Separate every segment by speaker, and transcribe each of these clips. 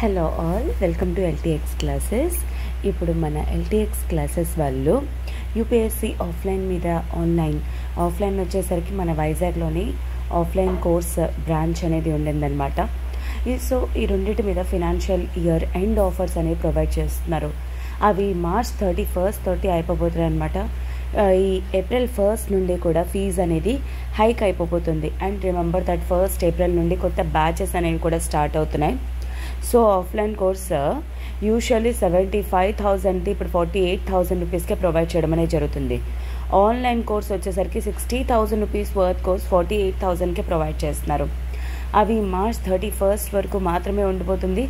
Speaker 1: Hello all, welcome to LTX classes. ఇప్పుడు మన LTX classes వాళ్ళు యూపీఎస్సీ ఆఫ్లైన్ మీద ఆఫ్లైన్ వచ్చేసరికి మన వైజాగ్లోని ఆఫ్లైన్ కోర్స్ బ్రాంచ్ అనేది ఉండిందనమాట. సో ఈ రెండింటి మీద ఫినాన్షియల్ ఇయర్ ఎండ్ ఆఫర్స్ అనేవి ప్రొవైడ్ చేస్తున్నారు. అవి March 31 అయిపోతున్నాయి అనమాట. ఈ April 1 నుండి కూడా ఫీజు అనేది హైక్ అయిపోతుంది. అండ్ రిమెంబర్ దట్ 1 April నుండి కొత్త బ్యాచెస్ అనేవి కూడా స్టార్ట్ అవుతున్నాయి. సో ఆఫ్లైన్ కోర్స్ యూజువల్లీ 75,000 ఇప్పుడు 48,000 రూపీస్కే ప్రొవైడ్ చేయడం అనేది జరుగుతుంది. ఆన్లైన్ కోర్స్ వచ్చేసరికి 60,000 రూపీస్ వర్త్ కోర్స్ 48,000కే ప్రొవైడ్ చేస్తున్నారు. అవి March 31 వరకు మాత్రమే ఉండిపోతుంది.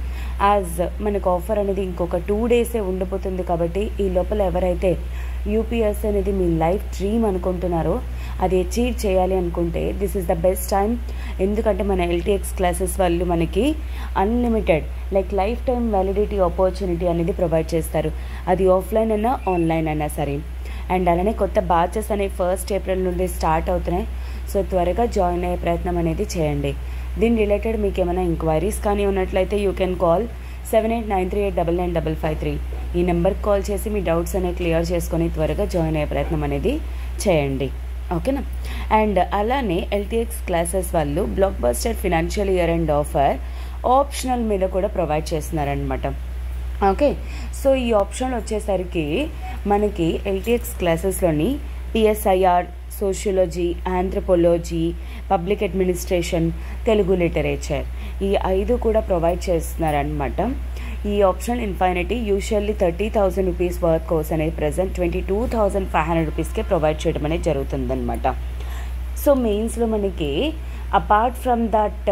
Speaker 1: యాజ్ మనకు ఆఫర్ అనేది ఇంకొక 2 డేసే ఉండిపోతుంది. కాబట్టి ఈ లోపల ఎవరైతే యూపీఎస్సీ అనేది మీ లైఫ్ డ్రీమ్ అనుకుంటున్నారో అది అచీవ్ చేయాలి అనుకుంటే this is the best time. ఎందుకంటే మన ఎల్టీఎక్స్ క్లాసెస్ వాళ్ళు మనకి unlimited life time validity opportunity అనేది ప్రొవైడ్ చేస్తారు. అది ఆఫ్లైన్ అయినా ఆన్లైన్ అయినా సరే. అండ్ అలానే కొత్త బ్యాచెస్ అనేవి 1 April నుండి స్టార్ట్ అవుతున్నాయి. సో త్వరగా జాయిన్ అయ్యే ప్రయత్నం అనేది చేయండి. దీని రిలేటెడ్ మీకు ఏమైనా ఎంక్వైరీస్ కానీ ఉన్నట్లయితే యూ కెన్ కాల్ 7893899553. ఈ నెంబర్కి కాల్ చేసి మీ డౌట్స్ అనేవి క్లియర్ చేసుకొని త్వరగా జాయిన్ అయ్యే ప్రయత్నం అనేది చేయండి. ఓకేనా? అండ్ అలానే ఎల్టీఎక్స్ క్లాసెస్ వాళ్ళు block buster financial year end offer optional మీద కూడా ప్రొవైడ్ చేస్తున్నారనమాట. ఓకే, సో ఈ ఆప్షన్ వచ్చేసరికి మనకి ఎల్టీఎక్స్ క్లాసెస్లోని PSIR, sociology, anthropology, public administration, Telugu literature ఈ 5 కూడా ప్రొవైడ్ చేస్తున్నారనమాట. ఈ option infinity usually 30,000 rupees worth course అనేది ప్రజెంట్ 22,500 రూపీస్కే ప్రొవైడ్ చేయడం అనేది జరుగుతుందన్నమాట. సో మెయిన్స్లో మనకి అపార్ట్ ఫ్రమ్ దట్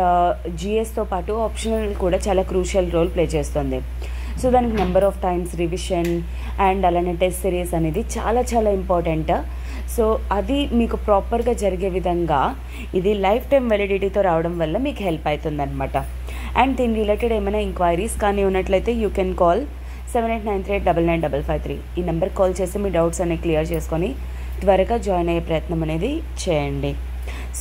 Speaker 1: జిఎస్తో పాటు ఆప్షనల్ కూడా చాలా క్రూషియల్ రోల్ ప్లే చేస్తుంది. సో దానికి number of times revision and అలానే టెస్ట్ సిరీస్ అనేది చాలా చాలా ఇంపార్టెంట్. సో అది మీకు ప్రాపర్గా జరిగే విధంగా ఇది లైఫ్ టైం వ్యాలిడిటీతో రావడం వల్ల మీకు హెల్ప్ అవుతుంది అనమాట. అండ్ దీని రిలేటెడ్ ఏమైనా ఎంక్వైరీస్ కానీ ఉన్నట్లయితే యూ కెన్ కాల్ 7893899553. ఈ నెంబర్కి కాల్ చేసి మీ డౌట్స్ అనేవి క్లియర్ చేసుకొని త్వరగా జాయిన్ అయ్యే ప్రయత్నం అనేది చేయండి.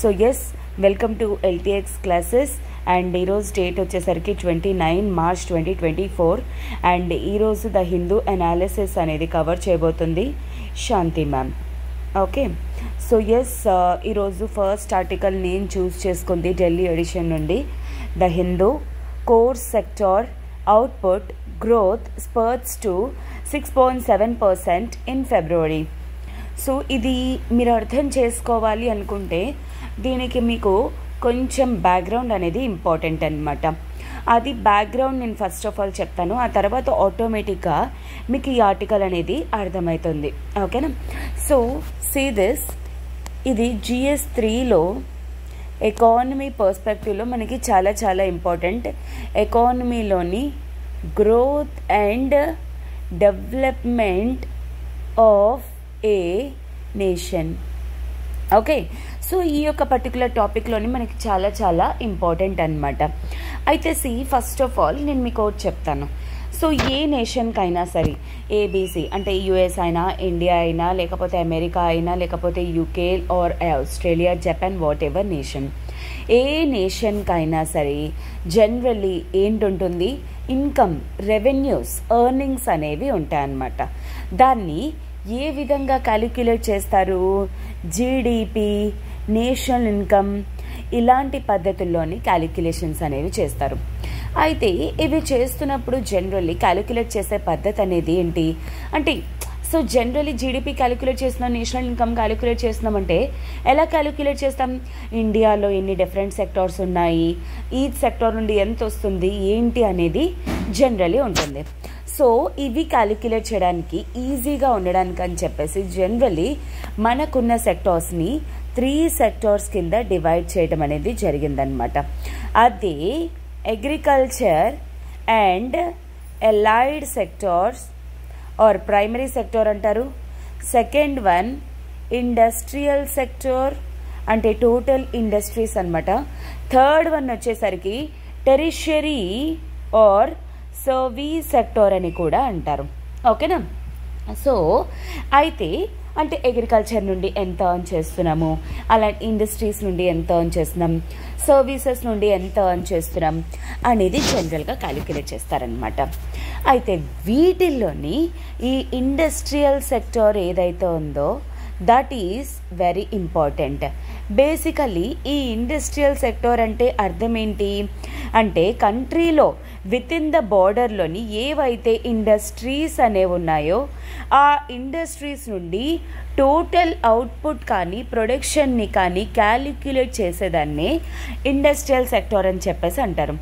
Speaker 1: So yes, welcome to LTX classes. And ఈరోజు డేట్ వచ్చేసరికి 29 March 2024. అండ్ ఈరోజు ద హిందూ అనాలిసిస్ అనేది కవర్ చేయబోతుంది Shanti ma'am. Okay, so yes, ఈరోజు ఫస్ట్ ఆర్టికల్ నేను చూస్ చేసుకుంది ఢిల్లీ ఎడిషన్ నుండి. The Hindu core sector output growth spurts to 6.7% in February. సో ఇది మీరు అర్థం చేసుకోవాలి అనుకుంటే దీనికి మీకు కొంచెం బ్యాక్గ్రౌండ్ అనేది ఇంపార్టెంట్ అనమాట. అది బ్యాక్గ్రౌండ్ నేను ఫస్ట్ ఆఫ్ ఆల్ చెప్తాను, ఆ తర్వాత ఆటోమేటిక్గా మీకు ఈ ఆర్టికల్ అనేది అర్థమవుతుంది. ఓకేనా? సో సీ దిస్, ఇది GS 3లో ఎకానమీ పర్స్పెక్టివ్లో మనకి చాలా చాలా ఇంపార్టెంట్. ఎకానమీలోని growth and development of a nation. Okay, so ఈ యొక్క పర్టికులర్ టాపిక్లోని మనకి చాలా చాలా ఇంపార్టెంట్ అనమాట. అయితే ఫస్ట్ ఆఫ్ ఆల్ నేను మీకు ఒకటి చెప్తాను. సో ఏ నేషన్కైనా సరే, ఏబీసీ అంటే యుఎస్ అయినా, ఇండియా అయినా, లేకపోతే అమెరికా అయినా, లేకపోతే UK or Australia, Japan, whatever nation, ఏ నేషన్కైనా సరే జనరల్లీ ఏంటుంటుంది, ఇన్కమ్, రెవెన్యూస్, ఎర్నింగ్స్ అనేవి ఉంటాయన్నమాట. దాన్ని ఏ విధంగా క్యాలిక్యులేట్ చేస్తారు? జీడిపి, నేషనల్ ఇన్కమ్ ఇలాంటి పద్ధతుల్లోని క్యాలిక్యులేషన్స్ అనేవి చేస్తారు. అయితే ఇవి చేస్తున్నప్పుడు జనరల్లీ క్యాలిక్యులేట్ చేసే పద్ధతి అనేది ఏంటి అంటే, సో జనరల్లీ జీడిపి క్యాలిక్యులేట్ చేస్తున్నాం, నేషనల్ ఇన్కమ్ క్యాలిక్యులేట్ చేస్తున్నామంటే ఎలా క్యాలిక్యులేట్ చేస్తాం? ఇండియాలో ఎన్ని డిఫరెంట్ సెక్టార్స్ ఉన్నాయి, ఈచ్ సెక్టార్ నుండి ఎంత వస్తుంది ఏంటి అనేది జనరల్లీ ఉంటుంది. సో ఇవి క్యాలిక్యులేట్ చేయడానికి ఈజీగా ఉండడానికి అని చెప్పేసి జనరల్లీ మనకున్న సెక్టార్స్ని 3 సెక్టార్స్ కింద డివైడ్ చేయడం అనేది జరిగిందనమాట. అదే agriculture and allied sectors or primary sector అంటారు. సెకండ్ వన్ ఇండస్ట్రియల్ సెక్టార్ అంటే టోటల్ ఇండస్ట్రీస్ అనమాట. థర్డ్ వన్ వచ్చేసరికి టెరిషరీ ఆర్ సర్వీస్ సెక్టార్ అని కూడా అంటారు. ఓకేనా? సో అయితే అంటే అగ్రికల్చర్ నుండి ఎంత ఎర్న్ చేస్తున్నాము, అలా ఇండస్ట్రీస్ నుండి ఎంత ఎర్న్ చేస్తున్నాం, సర్వీసెస్ నుండి ఎంత ఎర్న్ చేస్తున్నాం అనేది జనరల్గా క్యాలిక్యులేట్ చేస్తారనమాట. అయితే వీటిల్లోని ఈ ఇండస్ట్రియల్ సెక్టర్ ఏదైతే ఉందో that is very important. Basically ఈ ఇండస్ట్రియల్ సెక్టర్ అంటే అర్థం ఏంటి అంటే కంట్రీలో విత్ ఇన్ ద బార్డర్లోని ఏవైతే ఇండస్ట్రీస్ అనేవి ఉన్నాయో ఆ ఇండస్ట్రీస్ నుండి టోటల్ అవుట్పుట్ కానీ ప్రొడక్షన్ని కానీ క్యాలిక్యులేట్ చేసేదాన్ని ఇండస్ట్రియల్ సెక్టర్ అని చెప్పేసి అంటారు.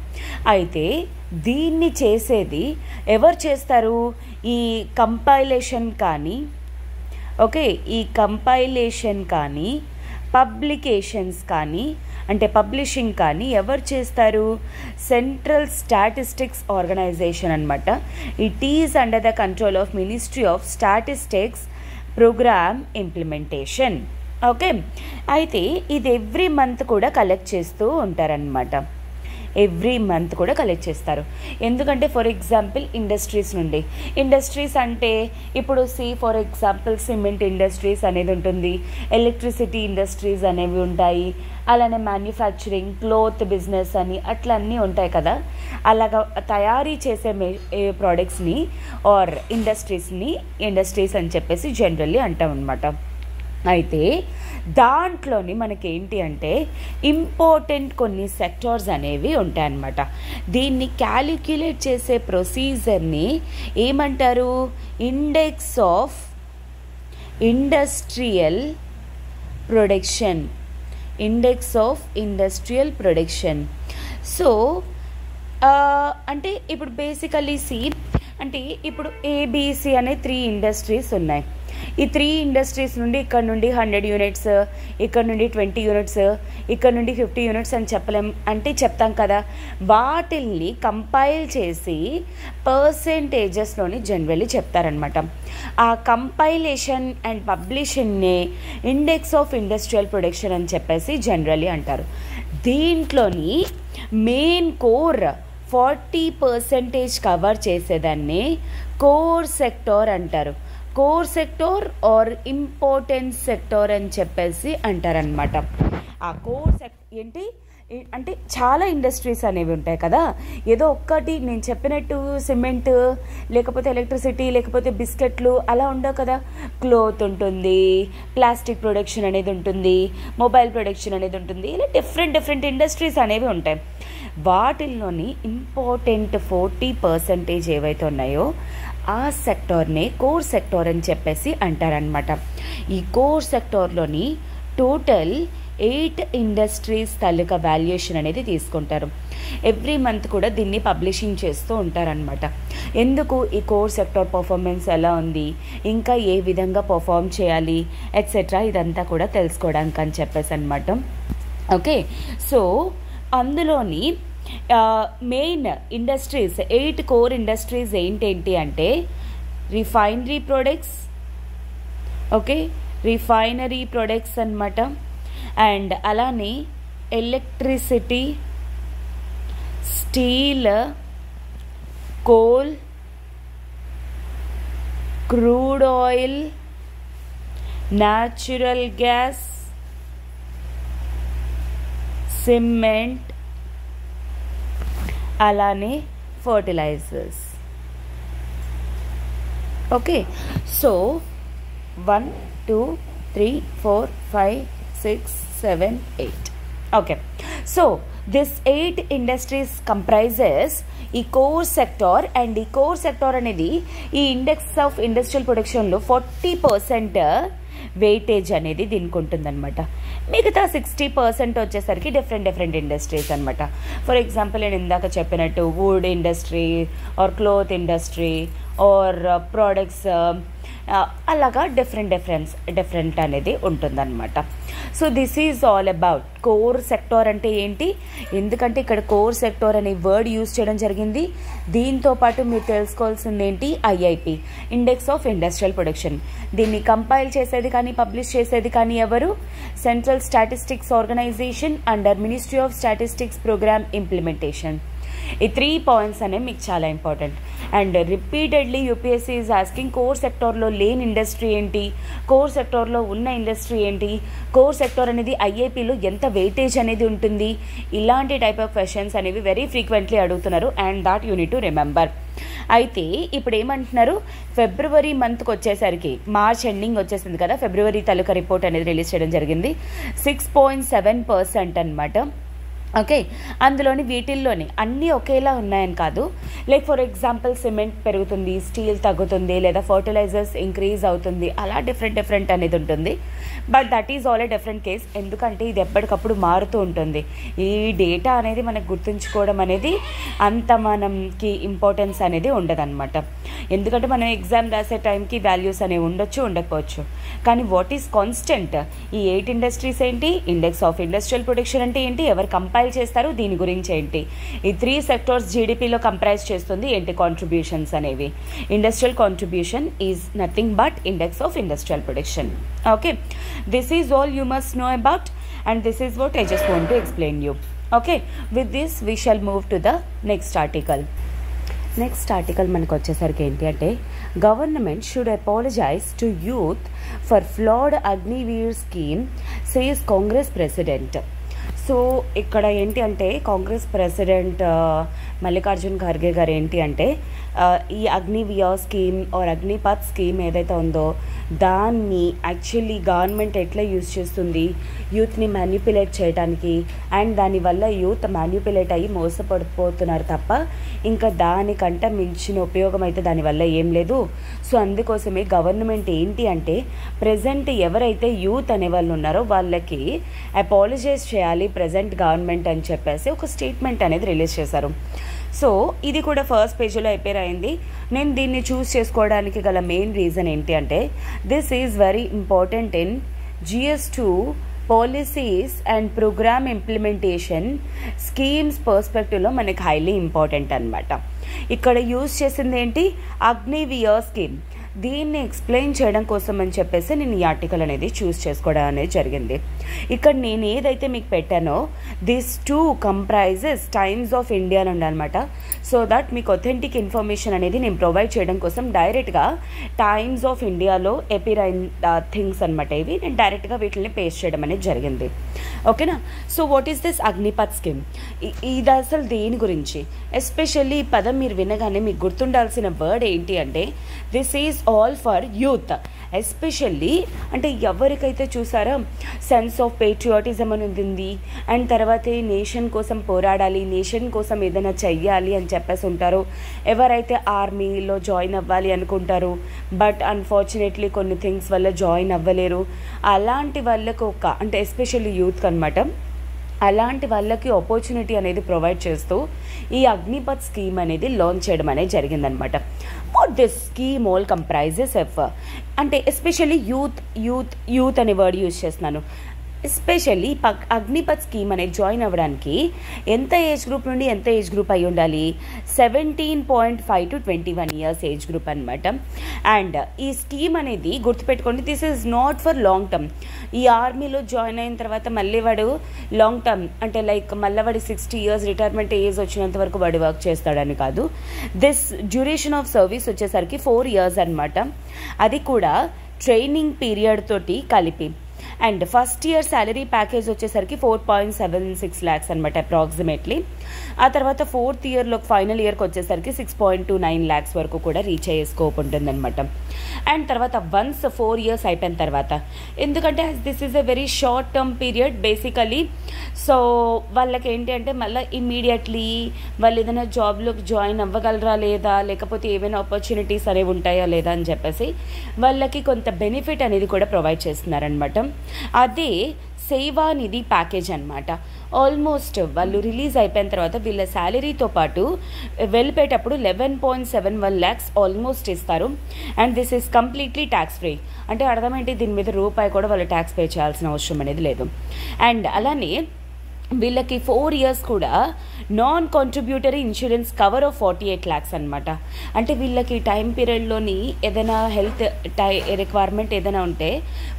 Speaker 1: అయితే దీన్ని చేసేది ఎవరు చేస్తారు? ఈ కంపైలేషన్ కానీ ఈ కంపైలేషన్ కానీ పబ్లికేషన్స్ కానీ అంటే పబ్లిషింగ్ కానీ ఎవరు చేస్తారు? సెంట్రల్ స్టాటిస్టిక్స్ ఆర్గనైజేషన్ అనమాట. It is under the control of ministry of statistics programme implementation. Okay, అయితే ఇది ఎవ్రీ మంత్ కూడా కలెక్ట్ చేస్తూ ఉంటారనమాట. ఎవ్రీ మంత్ కూడా కలెక్ట్ చేస్తారు. ఎందుకంటే ఫర్ ఎగ్జాంపుల్ ఇండస్ట్రీస్ అంటే ఇప్పుడు ఫర్ ఎగ్జాంపుల్ సిమెంట్ ఇండస్ట్రీస్ అనేది ఉంటుంది, ఎలక్ట్రిసిటీ ఇండస్ట్రీస్ అనేవి ఉంటాయి, అలానే మ్యానుఫ్యాక్చరింగ్, క్లోత్ బిజినెస్ అని అట్లా అన్నీ ఉంటాయి కదా. అలాగా తయారీ చేసే ప్రోడక్ట్స్ని ఆర్ ఇండస్ట్రీస్ అని చెప్పేసి జనరల్లీ అంటాం అనమాట. అయితే దాంట్లోని మనకేంటి అంటే ఇంపార్టెంట్ కొన్ని సెక్టార్స్ అనేవి ఉంటాయన్నమాట. దీన్ని క్యాలిక్యులేట్ చేసే ప్రొసీజర్ని ఏమంటారు? Index of industrial production. So అంటే ఇప్పుడు బేసికలీ అంటే ఇప్పుడు ఏబిసి అనే 3 ఇండస్ట్రీస్ ఉన్నాయి. ఈ 3 ఇండస్ట్రీస్ నుండి ఇక్కడ నుండి 100 యూనిట్స్, ఇక్కడ నుండి 20 యూనిట్స్, ఇక్కడ నుండి 50 యూనిట్స్ అని చెప్తాం కదా. వాటిల్ని కంపైల్ చేసి పర్సెంటేజెస్లోని జనరల్లీ చెప్తారనమాట. ఆ కంపైలేషన్ అండ్ పబ్లిషన్నే ఇండెక్స్ ఆఫ్ ఇండస్ట్రియల్ ప్రొడక్షన్ అని చెప్పేసి జనరల్లీ అంటారు. దీంట్లోని మెయిన్ కోర్ 40% కవర్ చేసేదాన్ని కోర్ సెక్టార్ అంటారు. Core sector or important sector అని చెప్పేసి అంటారనమాట. ఆ కోర్ ఏంటి అంటే చాలా ఇండస్ట్రీస్ అనేవి ఉంటాయి కదా. ఏదో ఒక్కటి నేను చెప్పినట్టు సిమెంట్ లేకపోతే ఎలక్ట్రిసిటీ లేకపోతే బిస్కెట్లు అలా ఉండవు కదా. క్లోత్ ఉంటుంది, ప్లాస్టిక్ ప్రొడక్షన్ అనేది ఉంటుంది, మొబైల్ ప్రొడక్షన్ అనేది ఉంటుంది, ఇలా డిఫరెంట్ ఇండస్ట్రీస్ అనేవి ఉంటాయి. వాటిల్లోని ఇంపార్టెంట్ 40% ఏవైతే ఉన్నాయో ఆ సెక్టార్నే కోర్ సెక్టార్ అని చెప్పేసి అంటారనమాట. ఈ కోర్ సెక్టార్లోని టోటల్ 8 ఇండస్ట్రీస్ తాలూకా వాల్యుయేషన్ అనేది తీసుకుంటారు. ఎవ్రీ మంత్ కూడా దీన్ని పబ్లిషింగ్ చేస్తూ ఉంటారనమాట. ఎందుకు? ఈ కోర్ సెక్టార్ పర్ఫార్మెన్స్ ఎలా ఉంది, ఇంకా ఏ విధంగా పర్ఫామ్ చేయాలి ఎట్సెట్రా ఇదంతా కూడా తెలుసుకోవడానికి అని చెప్పేసి అనమాట. ఓకే, సో అందులోని మెయిన్ ఇండస్ట్రీస్ 8 కోర్ ఇండస్ట్రీస్ ఏంటి అంటే రిఫైనరీ ప్రొడక్ట్స్ అన్నమాట. అండ్ అలానే electricity, steel, coal, crude oil, natural gas, cement, అలానే fertilisers. Okay, so 1 2 3 4 5 6 7 8. Okay, so this 8 industries comprises ఈ కోర్ సెక్టార్. అండ్ ఈ కోర్ సెక్టార్ అనేది ఈ ఇండెక్స్ ఆఫ్ ఇండస్ట్రియల్ ప్రొడక్షన్లో 40% వెయిటేజ్ అనేది దీనికి ఉంటుందన్నమాట. మిగతా 60% వచ్చేసరికి డిఫరెంట్ ఇండస్ట్రీస్ అనమాట. ఫర్ ఎగ్జాంపుల్ నేను ఇందాక చెప్పినట్టు wood industry or cloth industry or products అలాగా డిఫరెంట్ అనేది ఉంటుందన్నమాట. So this is all about core sector అంటే ఏంటి. ఎందుకంటే ఇక్కడ కోర్ సెక్టార్ అనే వర్డ్ యూజ్ చేయడం జరిగింది. దీంతో పాటు మీరు తెలుసుకోవాల్సింది ఏంటి, IIP index of industrial production. దీన్ని కంపైల్ చేసేది కానీ పబ్లిష్ చేసేది కానీ ఎవరు? Central statistics organisation under ministry of statistics programme implementation. ఈ 3 పాయింట్స్ అనేవి మీకు చాలా important. And repeatedly UPSC is asking core సెక్టార్లో లేని ఇండస్ట్రీ ఏంటి, కోర్ సెక్టార్లో ఉన్న ఇండస్ట్రీ ఏంటి, కోర్ సెక్టార్ అనేది ఐఐపీలో ఎంత వెయిటేజ్ అనేది ఉంటుంది, ఇలాంటి టైప్ ఆఫ్ క్వశ్చన్స్ అనేవి వెరీ ఫ్రీక్వెంట్లీ అడుగుతున్నారు. And that you need to remember. అయితే ఇప్పుడు ఏమంటున్నారు, ఫిబ్రవరి మంత్కి వచ్చేసరికి, మార్చ్ ఎండింగ్ వచ్చేసింది కదా, ఫిబ్రవరి తాలూకా రిపోర్ట్ అనేది రిలీజ్ చేయడం జరిగింది. 6.7% అనమాట. ఓకే, అందులోని వీటిల్లోని అన్నీ ఒకేలా ఉన్నాయని కాదు. లైక్ ఫర్ ఎగ్జాంపుల్ సిమెంట్ పెరుగుతుంది, స్టీల్ తగ్గుతుంది, లేదా ఫర్టిలైజర్స్ ఇంక్రీజ్ అవుతుంది, అలా డిఫరెంట్ అనేది ఉంటుంది. But that is all a different case. ఎందుకంటే ఇది ఎప్పటికప్పుడు మారుతూ ఉంటుంది. ఈ డేటా అనేది మనకు గుర్తుంచుకోవడం అనేది అంత మనకి ఇంపార్టెన్స్ అనేది ఉండదన్నమాట. ఎందుకంటే మనం ఎగ్జామ్ రాసే టైంకి వాల్యూస్ అనేవి ఉండొచ్చు, ఉండకపోవచ్చు. కానీ వాట్ ఈస్ కాన్స్టెంట్, ఈ 8 ఇండస్ట్రీస్ ఏంటి, ఇండెక్స్ ఆఫ్ ఇండస్ట్రియల్ ప్రొడక్షన్ అంటే ఏంటి, ఎవరు కంపైల్ చేస్తారు, దీని గురించి ఏంటి, ఈ 3 సెక్టార్స్ జీడిపిలో కంప్రైజ్ చేస్తుంది ఏంటి, కాంట్రిబ్యూషన్స్ అనేవి. Industrial contribution is nothing but index of industrial production. Okay, this is all you must know about, and this is what I just want to explain you. Okay, with this we shall move to the next article. Next article మనకు వచ్చేసరికి ఏంటి అంటే, government should apologise to youth for flawed Agniveer scheme says Congress president. So ఇక్కడ ఏంటి అంటే, Congress president Mallikarjun Kharge గారు ఏంటి అంటే, ఈ Agniveer scheme or Agnipath scheme ఏదైతే ఉందో దాన్ని యాక్చువల్లీ గవర్నమెంట్ ఎట్లా యూజ్ చేస్తుంది యూత్ని మ్యాన్యుపులేట్ చేయడానికి, అండ్ దానివల్ల యూత్ మ్యాన్యుపులేట్ అయ్యి మోసపడిపోతున్నారు తప్ప ఇంకా దానికంటే మించిన ఉపయోగం అయితే దానివల్ల ఏం లేదు. సో అందుకోసమే గవర్నమెంట్ ఏంటి అంటే, ప్రజెంట్ ఎవరైతే యూత్ అనే వాళ్ళు ఉన్నారో వాళ్ళకి అపాలజైజ్ చేయాలి ప్రజెంట్ గవర్నమెంట్ అని చెప్పేసి ఒక స్టేట్మెంట్ అనేది రిలీజ్ చేశారు. సో ఇది కూడా ఫస్ట్ పేజీలో అపేర్ అయింది. నేను దీన్ని చూస్ చేసుకోవడానికి గల మెయిన్ రీజన్ ఏంటి అంటే, this is very important in GS2 policies and programme implementation schemes పర్స్పెక్టివ్లో మనకి హైలీ ఇంపార్టెంట్ అనమాట. ఇక్కడ యూజ్ చేసింది ఏంటి, అగ్నివీర్ స్కీమ్. దీన్ని ఎక్స్ప్లెయిన్ చేయడం కోసం అని చెప్పేసి నేను ఈ ఆర్టికల్ అనేది చూస్ చేసుకోవడం అనేది జరిగింది. ఇక్కడ నేను ఏదైతే మీకు పెట్టానో this 2 comprises Times of India అని ఉండాలన్నమాట. సో దట్ మీకు ఒథెంటిక్ ఇన్ఫర్మేషన్ అనేది నేను ప్రొవైడ్ చేయడం కోసం డైరెక్ట్గా టైమ్స్ ఆఫ్ ఇండియాలో అపీర్ అయిన థింగ్స్ అనమాట. ఇవి నేను డైరెక్ట్గా వీటిని పేస్ట్ చేయడం అనేది జరిగింది. ఓకేనా. So what is this Agnipath scheme, ఇది అసలు దేని గురించి, ఎస్పెషల్లీ ఈ పదం మీరు వినగానే మీకు గుర్తుండాల్సిన వర్డ్ ఏంటి అంటే, this is all for youth. Especially అంటే ఎవరికైతే చూసారో సెన్స్ ఆఫ్ పేట్రియాటిజం అని ఉంది, అండ్ తర్వాత నేషన్ కోసం పోరాడాలి, నేషన్ కోసం ఏదైనా చెయ్యాలి అని చెప్పేసి ఉంటారు, ఎవరైతే ఆర్మీలో జాయిన్ అవ్వాలి అనుకుంటారు బట్ అన్ఫార్చునేట్లీ కొన్ని థింగ్స్ వల్ల జాయిన్ అవ్వలేరు, అలాంటి వాళ్ళకు అంటే ఎస్పెషల్లీ యూత్కి అనమాట, అలాంటి వాళ్ళకి ఆపర్చునిటీ అనేది ప్రొవైడ్ చేస్తూ ఈ అగ్నిపథ్ స్కీమ్ అనేది లాంచ్ చేయడం అనేది జరిగిందనమాట. What this scheme all comprises F అంటే ఎస్పెషల్లీ యూత్ అనే వర్డ్ యూజ్ చేస్తున్నాను. ఎస్పెషల్లీ అగ్నిపథ్ స్కీమ్ అనేది జాయిన్ అవ్వడానికి ఎంత ఏజ్ గ్రూప్ నుండి ఎంత ఏజ్ గ్రూప్ అయి ఉండాలి, 17.5 to 21 years ఏజ్ గ్రూప్ అనమాట. అండ్ ఈ స్కీమ్ అనేది గుర్తుపెట్టుకోండి, this is not for long term. ఈ ఆర్మీలో జాయిన్ అయిన తర్వాత మళ్ళీ వాడు లాంగ్ టర్మ్ అంటే లైక్ మళ్ళీ వాడు 60 years రిటైర్మెంట్ ఏజ్ వచ్చినంత వరకు వాడు వర్క్ చేస్తాడని కాదు. దిస్ డ్యూరేషన్ ఆఫ్ సర్వీస్ వచ్చేసరికి 4 years అనమాట. అది కూడా ట్రైనింగ్ పీరియడ్ తోటి కలిపి. And first year salary package వచ్చేసరికి 4.76 lakhs అనమాట అప్రాక్సిమేట్లీ. ఆ తర్వాత 4th ఇయర్లో ఫైనల్ ఇయర్కి వచ్చేసరికి 6.29 lakhs వరకు కూడా రీచ్ అయ్యే స్కోప్ ఉంటుందన్నమాట. అండ్ తర్వాత వన్స్ 4 years అయిపోయిన తర్వాత, ఎందుకంటే this is a very short term period basically, so వాళ్ళకి ఏంటి అంటే మళ్ళీ ఇమ్మీడియట్లీ వాళ్ళు ఏదైనా జాబ్లోకి జాయిన్ అవ్వగలరా లేదా, లేకపోతే ఏమైనా ఆపర్చునిటీస్ అనేవి ఉంటాయా లేదా అని చెప్పేసి వాళ్ళకి కొంత బెనిఫిట్ అనేది కూడా ప్రొవైడ్ చేస్తున్నారనమాట. అదే సేవానిధి ప్యాకేజ్ అనమాట. ఆల్మోస్ట్ వాళ్ళు రిలీజ్ అయిపోయిన తర్వాత వీళ్ళ శాలరీతో పాటు వెళ్ళిపోయేటప్పుడు 11.71 lakhs ఆల్మోస్ట్ ఇస్తారు. And this is completely tax free. అంటే అర్థమేంటి, దీని మీద రూపాయి కూడా వాళ్ళు ట్యాక్స్ పే చేయాల్సిన అవసరం అనేది లేదు. అండ్ అలానే వీళ్ళకి 4 years కూడా non contributory insurance cover of 48 lakhs అనమాట. అంటే వీళ్ళకి టైం పీరియడ్లోని ఏదైనా హెల్త్ రిక్వైర్మెంట్ ఏదైనా ఉంటే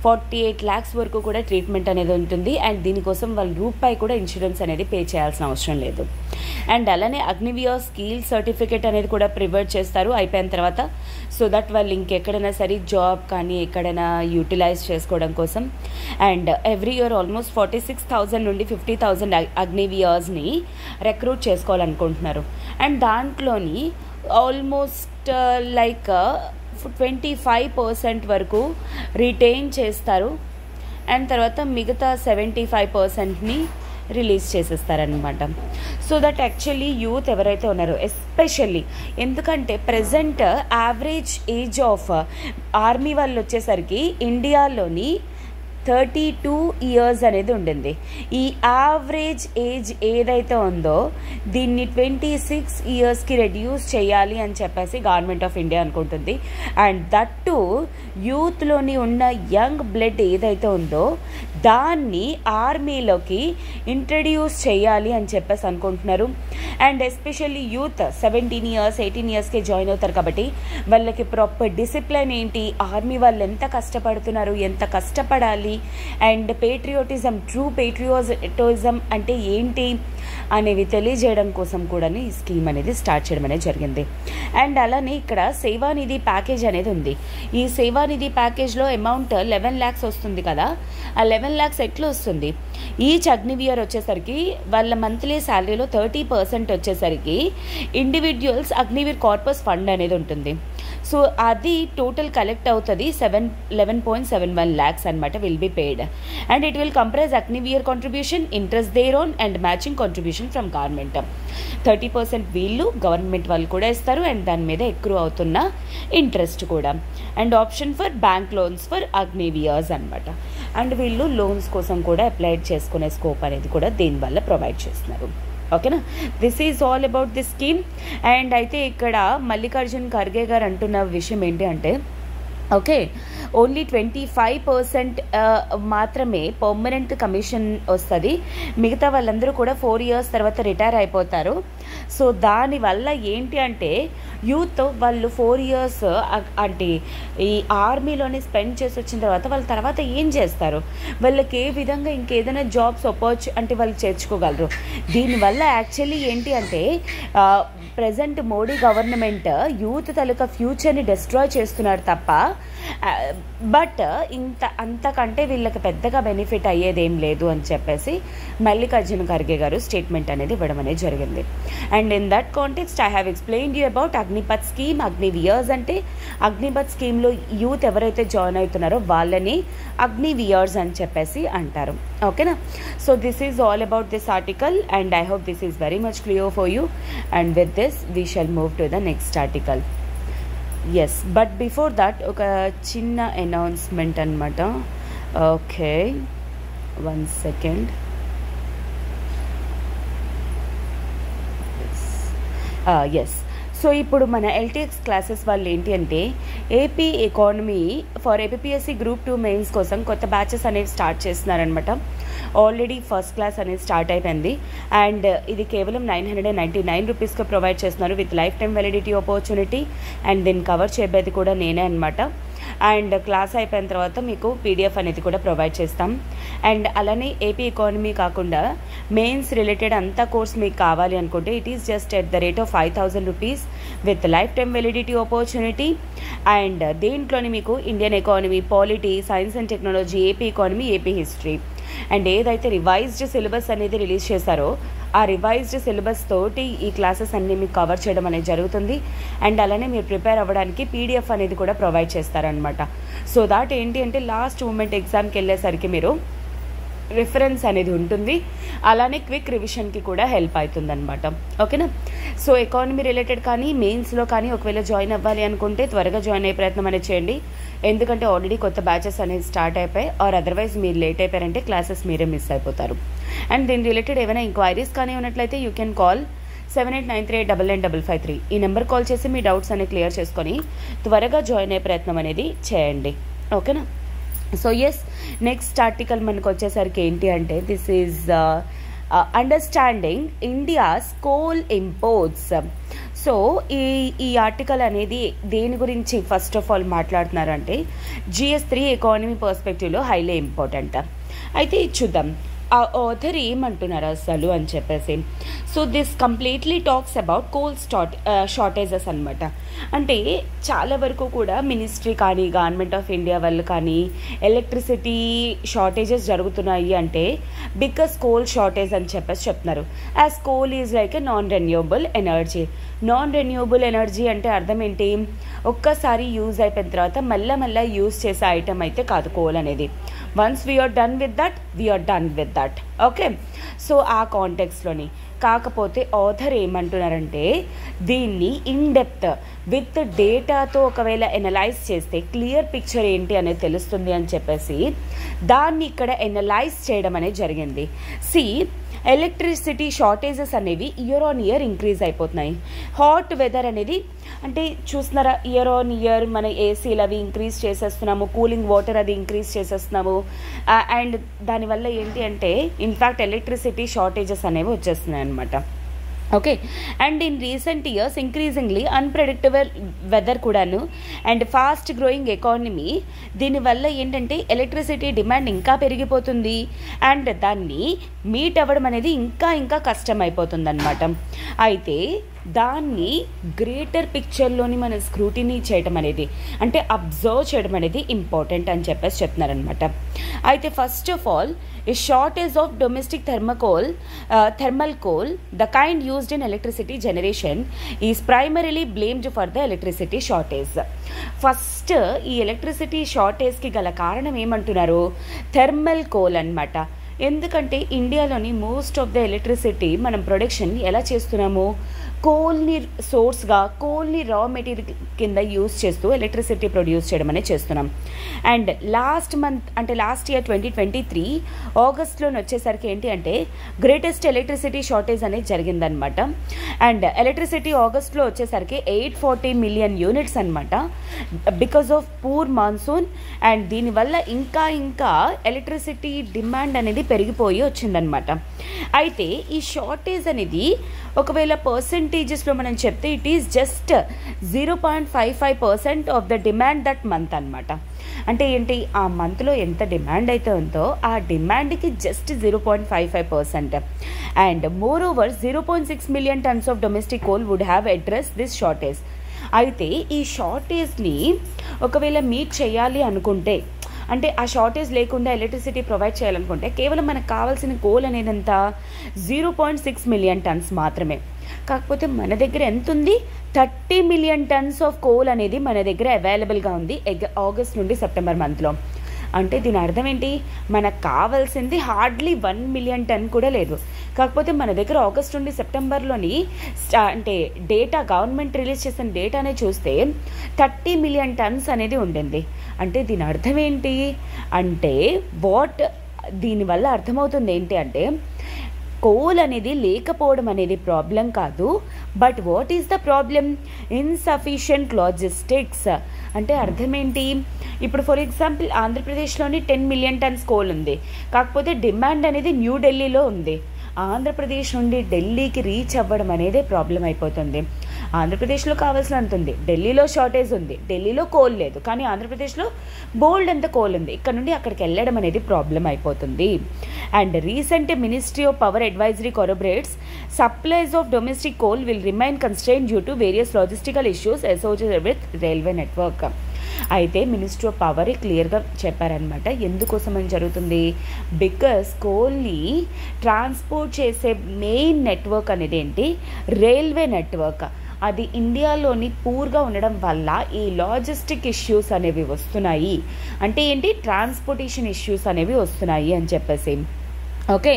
Speaker 1: 48 lakhs వరకు కూడా ట్రీట్మెంట్ అనేది ఉంటుంది. అండ్ దీనికోసం వాళ్ళు రూపాయి కూడా ఇన్సూరెన్స్ అనేది పే చేయాల్సిన అవసరం లేదు. అండ్ అలానే అగ్నివీర్ స్కిల్ సర్టిఫికేట్ అనేది కూడా ప్రివేట్ చేస్తారు అయిపోయిన తర్వాత, సో దట్ వాళ్ళు ఇంకెక్కడైనా సరే జాబ్ కానీ ఎక్కడైనా యూటిలైజ్ చేసుకోవడం కోసం. అండ్ ఎవ్రీ ఇయర్ ఆల్మోస్ట్ 46,000 నుండి 50,000 అగ్నివీర్స్ని రిక్రూట్ చేసుకోవాలనుకుంటున్నారు. అండ్ దాంట్లోని ఆల్మోస్ట్ లైక్ 25% వరకు రిటైన్ చేస్తారు. అండ్ తర్వాత మిగతా 75%ని రిలీజ్ చేసేస్తారనమాట. సో దట్ యాక్చువల్లీ యూత్ ఎవరైతే ఉన్నారో ఎస్పెషల్లీ, ఎందుకంటే present average age of army వాళ్ళు వచ్చేసరికి ఇండియాలోని 32 years అనేది ఉండింది. ఈ యావరేజ్ ఏజ్ ఏదైతే ఉందో దీన్ని 26 yearsకి రెడ్యూస్ చేయాలి అని చెప్పేసి గవర్నమెంట్ ఆఫ్ ఇండియా అనుకుంటుంది. అండ్ దట్టు యూత్లోని ఉన్న యంగ్ బ్లడ్ ఏదైతే ఉందో దాన్ని ఆర్మీలోకి ఇంట్రడ్యూస్ చేయాలి అని చెప్పేసి అనుకుంటున్నారు. అండ్ ఎస్పెషల్లీ యూత్ 17 years 18 yearsకి జాయిన్ అవుతారు కాబట్టి వాళ్ళకి ప్రాపర్ డిసిప్లిన్ ఏంటి, ఆర్మీ వాళ్ళు ఎంత కష్టపడుతున్నారు, ఎంత కష్టపడాలి, అండ్ పేట్రియోటిజం, ట్రూ పేట్రియోటిజం అంటే ఏంటి అనేవి తెలియజేయడం కోసం కూడా ఈ స్కీమ్ అనేది స్టార్ట్ చేయడం అనేది జరిగింది. అండ్ అలానే ఇక్కడ సేవానిధి ప్యాకేజ్ అనేది ఉంది. ఈ సేవానిధి ప్యాకేజ్లో అమౌంట్ 11 lakhs వస్తుంది కదా. ఆ 11 lakhs ఎట్లా వస్తుంది? ఈచ్ అగ్నివీర్ వచ్చేసరికి వాళ్ళ మంత్లీ శాలరీలో 30% వచ్చేసరికి ఇండివిజువల్స్ అగ్నివీర్ కార్పస్ ఫండ్ అనేది ఉంటుంది. సో అది టోటల్ కలెక్ట్ అవుతుంది 11.71 lakhs అనమాట will be paid. And it will comprise Agniveer contribution, interest there on and matching contribution from government. 30% వీళ్ళు గవర్నమెంట్ వాళ్ళు కూడా ఇస్తారు అండ్ దాని మీద ఎక్కువ అవుతున్న ఇంట్రెస్ట్ కూడా. And option for bank loans for Agniveers అనమాట. అండ్ వీళ్ళు లోన్స్ కోసం కూడా అప్లై చేసుకునే స్కోప్ అనేది కూడా దీనివల్ల ప్రొవైడ్ చేస్తున్నారు. ఓకేనా, this is all about this scheme. And అయితే ఇక్కడ మల్లికార్జున్ ఖర్గే గారు అంటున్న విషయం ఏంటి అంటే, ఓకే ఓన్లీ 25% మాత్రమే పర్మనెంట్ కమిషన్ వస్తుంది, మిగతా వాళ్ళందరూ కూడా 4 years తర్వాత రిటైర్ అయిపోతారు. సో దానివల్ల ఏంటి అంటే యూత్ వాళ్ళు 4 years అంటే ఈ ఆర్మీలోనే స్పెండ్ చేసి వచ్చిన తర్వాత వాళ్ళ తర్వాత ఏం చేస్తారు, వాళ్ళకి ఏ విధంగా ఇంకేదైనా జాబ్స్ అంటే వాళ్ళు చేర్చుకోగలరు. దీనివల్ల యాక్చువల్లీ ఏంటి అంటే ప్రజెంట్ మోడీ గవర్నమెంట్ యూత్ తాలూకా ఫ్యూచర్ని డిస్ట్రాయ్ చేస్తున్నారు తప్ప, బట్ అంతకంటే వీళ్ళకి పెద్దగా బెనిఫిట్ అయ్యేదేం లేదు అని చెప్పేసి మల్లికార్జున ఖర్గే గారు స్టేట్మెంట్ అనేది ఇవ్వడం అనేది జరిగింది. And in that context I have explained you about Agnipath scheme. Agniveers అంటే అగ్నిపథ్ స్కీమ్లో యూత్ ఎవరైతే జాయిన్ అవుతున్నారో వాళ్ళని అగ్నివీర్స్ అని చెప్పేసి అంటారు. ఓకేనా, so this is all about this article and I hope this is very much clear for you. And with this we shall move to the next article. Yes, but before that ఒక చిన్న announcement అనమాట. Okay, 1 second. Yes, so ఇప్పుడు మన LTX classes వాళ్ళు ఏంటి అంటే AP economy for APSC group 2 mains కోసం కొత్త బ్యాచెస్ అనేవి స్టార్ట్ చేస్తున్నారనమాట. ఆల్రెడీ ఫస్ట్ క్లాస్ అనేది స్టార్ట్ అయిపోయింది అండ్ ఇది కేవలం 999 రూపీస్కి ప్రొవైడ్ చేస్తున్నారు with lifetime validity opportunity. And దీన్ని కవర్ చేయబోయేది కూడా నేనే అనమాట. అండ్ క్లాస్ అయిపోయిన తర్వాత మీకు పీడిఎఫ్ అనేది కూడా ప్రొవైడ్ చేస్తాం. అండ్ అలానే ఏపీ ఎకానమీ కాకుండా మెయిన్స్ రిలేటెడ్ అంతా కోర్స్ మీకు కావాలి అనుకుంటే it is just at the rate of 5,000 rupees with lifetime validity opportunity. And దీంట్లోని మీకు Indian economy, polity, science and technology, AP economy, AP history and ఏదైతే revised syllabus అనేది release చేశారో ఆ రివైజ్డ్ సిలబస్ తోటి ఈ క్లాసెస్ అన్నీ మీకు కవర్ చేయడం అనేది జరుగుతుంది. అండ్ అలానే మీరు ప్రిపేర్ అవ్వడానికి పీడిఎఫ్ అనేది కూడా ప్రొవైడ్ చేస్తారనమాట. సో దాట్ ఏంటి అంటే లాస్ట్ మూమెంట్ ఎగ్జామ్కి వెళ్ళేసరికి మీరు రిఫరెన్స్ అనేది ఉంటుంది, అలానే క్విక్ రివిజన్కి కూడా హెల్ప్ అవుతుంది అనమాట. ఓకేనా, సో ఎకానమీ రిలేటెడ్ కానీ మెయిన్స్లో కానీ ఒకవేళ జాయిన్ అవ్వాలి అనుకుంటే త్వరగా జాయిన్ అయ్యే ప్రయత్నం అనేది చేయండి. ఎందుకంటే ఆల్రెడీ కొత్త బ్యాచెస్ అనేది స్టార్ట్ అయిపోయాయి ఆర్ అదర్వైజ్ మీరు లేట్ అయిపోయారంటే క్లాసెస్ మీరే మిస్ అయిపోతారు. అండ్ దీని రిలేటెడ్ ఏమైనా ఎంక్వైరీస్ కానీ ఉన్నట్లయితే యూ కెన్ కాల్ 7893899553 ఈ నెంబర్ కాల్ చేసి మీ డౌట్స్ అనేవి క్లియర్ చేసుకొని త్వరగా జాయిన్ అయ్యే ప్రయత్నం అనేది చేయండి. ఓకేనా, సో ఎస్, నెక్స్ట్ ఆర్టికల్ మనకు వచ్చేసరికి ఏంటి అంటే this is understanding India's coal imports. So ఈ ఆర్టికల్ అనేది దేని గురించి ఫస్ట్ ఆఫ్ ఆల్ మాట్లాడుతున్నారంటే GS3 ఎకానమీ పర్స్పెక్టివ్లో హైలీ ఇంపార్టెంట్. అయితే చూద్దాం ఆ ఆథర్ ఏమంటున్నారు అసలు అని చెప్పేసి. So this completely talks about coal shortages అనమాట. అంటే చాలా వరకు కూడా మినిస్ట్రీ కానీ గవర్నమెంట్ ఆఫ్ ఇండియా వాళ్ళు కానీ ఎలక్ట్రిసిటీ షార్టేజెస్ జరుగుతున్నాయి అంటే బికాస్ కోల్ షార్టేజ్ అని చెప్పేసి చెప్తున్నారు. As coal is like a non renewable energy. Non renewable energy అంటే అర్థం ఏంటి? ఒక్కసారి యూజ్ అయిపోయిన తర్వాత మళ్ళీ యూజ్ చేసే ఐటమ్ అయితే కాదు కోల్ అనేది. Once we're done with that we're done with that. Okay, so ఆ కాంటెక్స్లోని కాకపోతే ఆథర్ ఏమంటున్నారంటే దీన్ని ఇన్ డెప్త్ విత్ డేటాతో ఒకవేళ ఎనలైజ్ చేస్తే క్లియర్ పిక్చర్ ఏంటి అనేది తెలుస్తుంది అని చెప్పేసి దాన్ని ఇక్కడ ఎనలైజ్ చేయడం అనేది జరిగింది. ఎలక్ట్రిసిటీ షార్టేజెస్ అనేవి ఇయర్ ఆన్ ఇయర్ ఇంక్రీజ్ అయిపోతున్నాయి. హాట్ వెదర్ అనేది అంటే చూస్తున్నారా, ఇయర్ ఆన్ ఇయర్ మన ఏసీలు అవి ఇంక్రీజ్ చేసేస్తున్నాము, కూలింగ్ వాటర్ అది ఇంక్రీజ్ చేసేస్తున్నాము. అండ్ దానివల్ల ఏంటి అంటే ఇన్ఫ్యాక్ట్ ఎలక్ట్రిసిటీ షార్టేజెస్ అనేవి వచ్చేస్తున్నాయి అనమాట. Okay, and in recent years increasingly unpredictable weather కూడాను అండ్ ఫాస్ట్ గ్రోయింగ్ ఎకానమీ, దీనివల్ల ఏంటంటే ఎలక్ట్రిసిటీ డిమాండ్ ఇంకా పెరిగిపోతుంది అండ్ దాన్ని మీట్ అవ్వడం అనేది ఇంకా కష్టం అయిపోతుంది అనమాట. అయితే దాన్ని గ్రేటర్ పిక్చర్లోని మనం స్క్రూటినీ చేయడం అనేది అంటే అబ్జర్వ్ చేయడం అనేది ఇంపార్టెంట్ అని చెప్పేసి చెప్తున్నారనమాట. అయితే first of all a shortage of domestic thermal coal, the kind used in electricity generation, is primarily blamed for the electricity shortage. First ఈ ఎలక్ట్రిసిటీ షార్టేజ్కి గల కారణం ఏమంటున్నారు? థర్మల్ కోల్ అన్నమాట. ఎందుకంటే ఇండియాలోని మోస్ట్ ఆఫ్ ద ఎలక్ట్రిసిటీ మనం ప్రొడక్షన్ ఎలా చేస్తున్నాము? కోల్ని సోర్స్గా, కోల్ని రా మెటీరియల్ కింద యూజ్ చేస్తూ ఎలక్ట్రిసిటీ ప్రొడ్యూస్ చేయడం అనేది చేస్తున్నాం. అండ్ లాస్ట్ మంత్ అంటే లాస్ట్ ఇయర్ 2023 ఆగస్ట్లోని వచ్చేసరికి ఏంటి అంటే గ్రేటెస్ట్ ఎలక్ట్రిసిటీ షార్టేజ్ అనేది జరిగిందనమాట. అండ్ ఎలక్ట్రిసిటీ ఆగస్ట్లో వచ్చేసరికి 840 మిలియన్ యూనిట్స్ అనమాట because of poor monsoon. And దీనివల్ల ఇంకా ఎలక్ట్రిసిటీ డిమాండ్ అనేది పెరిగిపోయి వచ్చిందనమాట. అయితే ఈ షార్టేజ్ అనేది ఒకవేళ పర్సెంటేజెస్లో మనం చెప్తే it is just 0.55% of the demand that month అనమాట. అంటే ఏంటి, ఆ మంత్లో ఎంత డిమాండ్ అయితే ఉందో ఆ డిమాండ్కి just 0.55%. And more over 0.6 million tonnes of domestic coal would have address this shortage. అయితే ఈ షార్టేజ్ని ఒకవేళ మీట్ చేయాలి అనుకుంటే అంటే ఆ షార్టేజ్ లేకుండా ఎలక్ట్రిసిటీ ప్రొవైడ్ చేయాలనుకుంటే కేవలం మనకు కావాల్సిన కోల్ అనేది ఎంత 0.6 మిలియన్ టన్స్ మాత్రమే. కాకపోతే మన దగ్గర ఎంత ఉంది? 30 మిలియన్ టన్స్ ఆఫ్ కోల్ అనేది మన దగ్గర అవైలబుల్గా ఉంది ఆగస్ట్ నుండి సెప్టెంబర్ మంత్లో. అంటే దీని అర్థం ఏంటి? మనకు కావాల్సింది హార్డ్లీ 1 మిలియన్ టన్ కూడా లేదు. కాకపోతే మన దగ్గర ఆగస్ట్ నుండి సెప్టెంబర్లోని అంటే డేటా గవర్నమెంట్ రిలీజ్ చేసిన డేటానే చూస్తే 30 మిలియన్ టన్స్ అనేది ఉండింది. అంటే దీని అర్థం ఏంటి అంటే దీనివల్ల అర్థమవుతుంది ఏంటి అంటే కోల్ అనేది లేకపోవడం అనేది ప్రాబ్లం కాదు, but what is the problem? Insufficient logistics. అంటే అర్థం ఏంటి? ఇప్పుడు ఫర్ ఎగ్జాంపుల్ ఆంధ్రప్రదేశ్లోని 10 మిలియన్ టన్స్ కోల్ ఉంది, కాకపోతే డిమాండ్ అనేది న్యూఢిల్లీలో ఉంది. ఆంధ్రప్రదేశ్ నుండి ఢిల్లీకి రీచ్ అవ్వడం అనేది ప్రాబ్లం అయిపోతుంది. ఆంధ్రప్రదేశ్లో కావాల్సినంత ఉంది, ఢిల్లీలో షార్టేజ్ ఉంది, ఢిల్లీలో కోల్ లేదు, కానీ ఆంధ్రప్రదేశ్లో బోల్డ్ అంత కోల్ ఉంది. ఇక్కడ నుండి అక్కడికి వెళ్ళడం అనేది ప్రాబ్లం అయిపోతుంది. And recent ministry of power advisory corroborates supplies of domestic coal will remain constrained due to various logistical issues associated with railway network. అయితే మినిస్ట్రీ ఆఫ్ పవర్ క్లియర్గా చెప్పారనమాట ఎందుకోసం అని జరుగుతుంది. బికాస్ కోల్ని ట్రాన్స్పోర్ట్ చేసే మెయిన్ నెట్వర్క్ అనేది ఏంటి? Railway network. అది ఇండియాలోని పూర్గా ఉండడం వల్ల ఈ లాజిస్టిక్ ఇష్యూస్ అనేవి వస్తున్నాయి. అంటే ఏంటి? ట్రాన్స్పోర్టేషన్ ఇష్యూస్ అనేవి వస్తున్నాయి అని చెప్పేసి. ఓకే,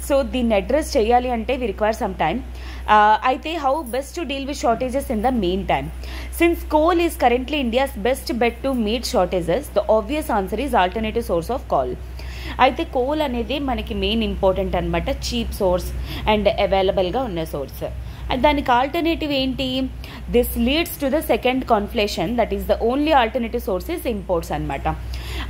Speaker 1: సో దీన్ని అడ్రస్ చేయాలి అంటే వి రిక్వైర్ సమ్ టైమ్. అయితే how best to deal with shortages in the meantime? Since coal is currently India's best bet to meet shortages, the obvious answer is alternative source of coal. అయితే coal అనేది మనకి main important అనమాట, cheap source and అవైలబుల్గా ఉన్న source. దానికి alternative ఏంటి? This leads to the second conflation, that is the only alternative source is imports అనమాట.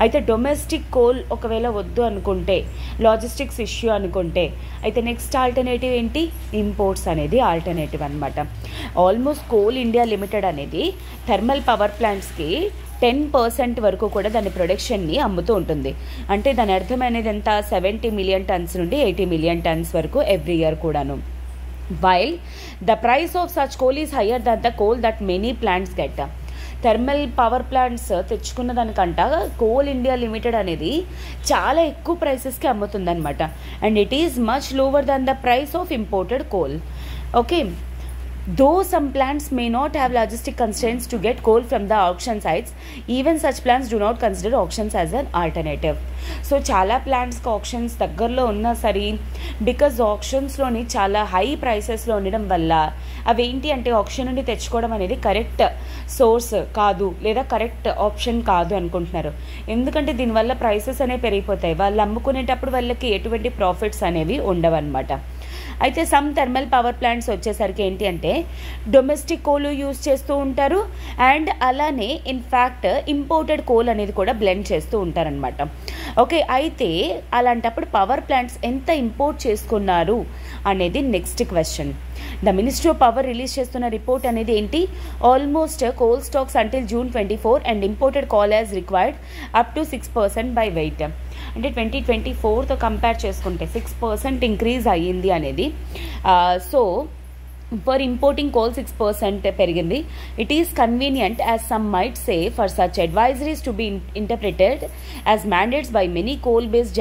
Speaker 1: అయితే డొమెస్టిక్ కోల్ ఒకవేళ వద్దు అనుకుంటే, లాజిస్టిక్స్ ఇష్యూ అనుకుంటే, అయితే నెక్స్ట్ ఆల్టర్నేటివ్ ఏంటి? ఇంపోర్ట్స్ అనేది ఆల్టర్నేటివ్ అనమాట. ఆల్మోస్ట్ కోల్ ఇండియా లిమిటెడ్ అనేది థర్మల్ పవర్ ప్లాంట్స్కి 10% వరకు కూడా దాని ప్రొడక్షన్ని అమ్ముతూ ఉంటుంది. అంటే దాని అర్థం అనేది ఎంత? 70 మిలియన్ టన్స్ నుండి 80 మిలియన్ టన్స్ వరకు ఎవ్రీ ఇయర్ కూడాను. While the price of such coal is higher than the coal that many plants get. Thermal power plants తెచ్చుకున్న దానికంట కోల్ ఇండియా లిమిటెడ్ అనేది చాలా ఎక్కువ ప్రైసెస్కి అమ్ముతుందన్నమాట. And it is much lower than the price of imported coal. Okay, though some plants may not have logistic constraints to get coal from the auction sites, even such plants do not consider auctions as an alternative. So చాలా ప్లాంట్స్కి options దగ్గరలో ఉన్నా సరే, because ఆప్షన్స్లోని చాలా high ప్రైసెస్లో ఉండడం వల్ల అవేంటి అంటే option నుండి తెచ్చుకోవడం అనేది కరెక్ట్ సోర్స్ కాదు, లేదా కరెక్ట్ ఆప్షన్ కాదు అనుకుంటున్నారు. ఎందుకంటే దీనివల్ల ప్రైసెస్ అనేవి పెరిగిపోతాయి. వాళ్ళు అమ్ముకునేటప్పుడు వాళ్ళకి ఎటువంటి ప్రాఫిట్స్ అనేవి ఉండవన్నమాట. అయితే సమ్ థర్మల్ పవర్ ప్లాంట్స్ వచ్చేసరికి ఏంటి అంటే డొమెస్టిక్ కోల్ యూజ్ చేస్తూ ఉంటారు, అండ్ అలానే ఇన్ఫ్యాక్ట్ ఇంపోర్టెడ్ కోల్ అనేది కూడా బ్లెండ్ చేస్తూ ఉంటారనమాట. ఓకే, అయితే అలాంటప్పుడు పవర్ ప్లాంట్స్ ఎంత ఇంపోర్ట్ చేసుకున్నారు అనేది next question. The ministry of power release చేస్తున్న రిపోర్ట్ అనేది ఏంటి? Almost coal stocks until June 24 and imported coal as required up to 6% by weight. అంటే 2024తో కంపేర్ చేసుకుంటే 6% ఇంక్రీజ్ అయ్యింది అనేది. సో ఫర్ ఇంపోర్టింగ్ కోల్ 6% పెరిగింది. It is convenient as some might say for such advisories to be interpreted as mandates by many coal based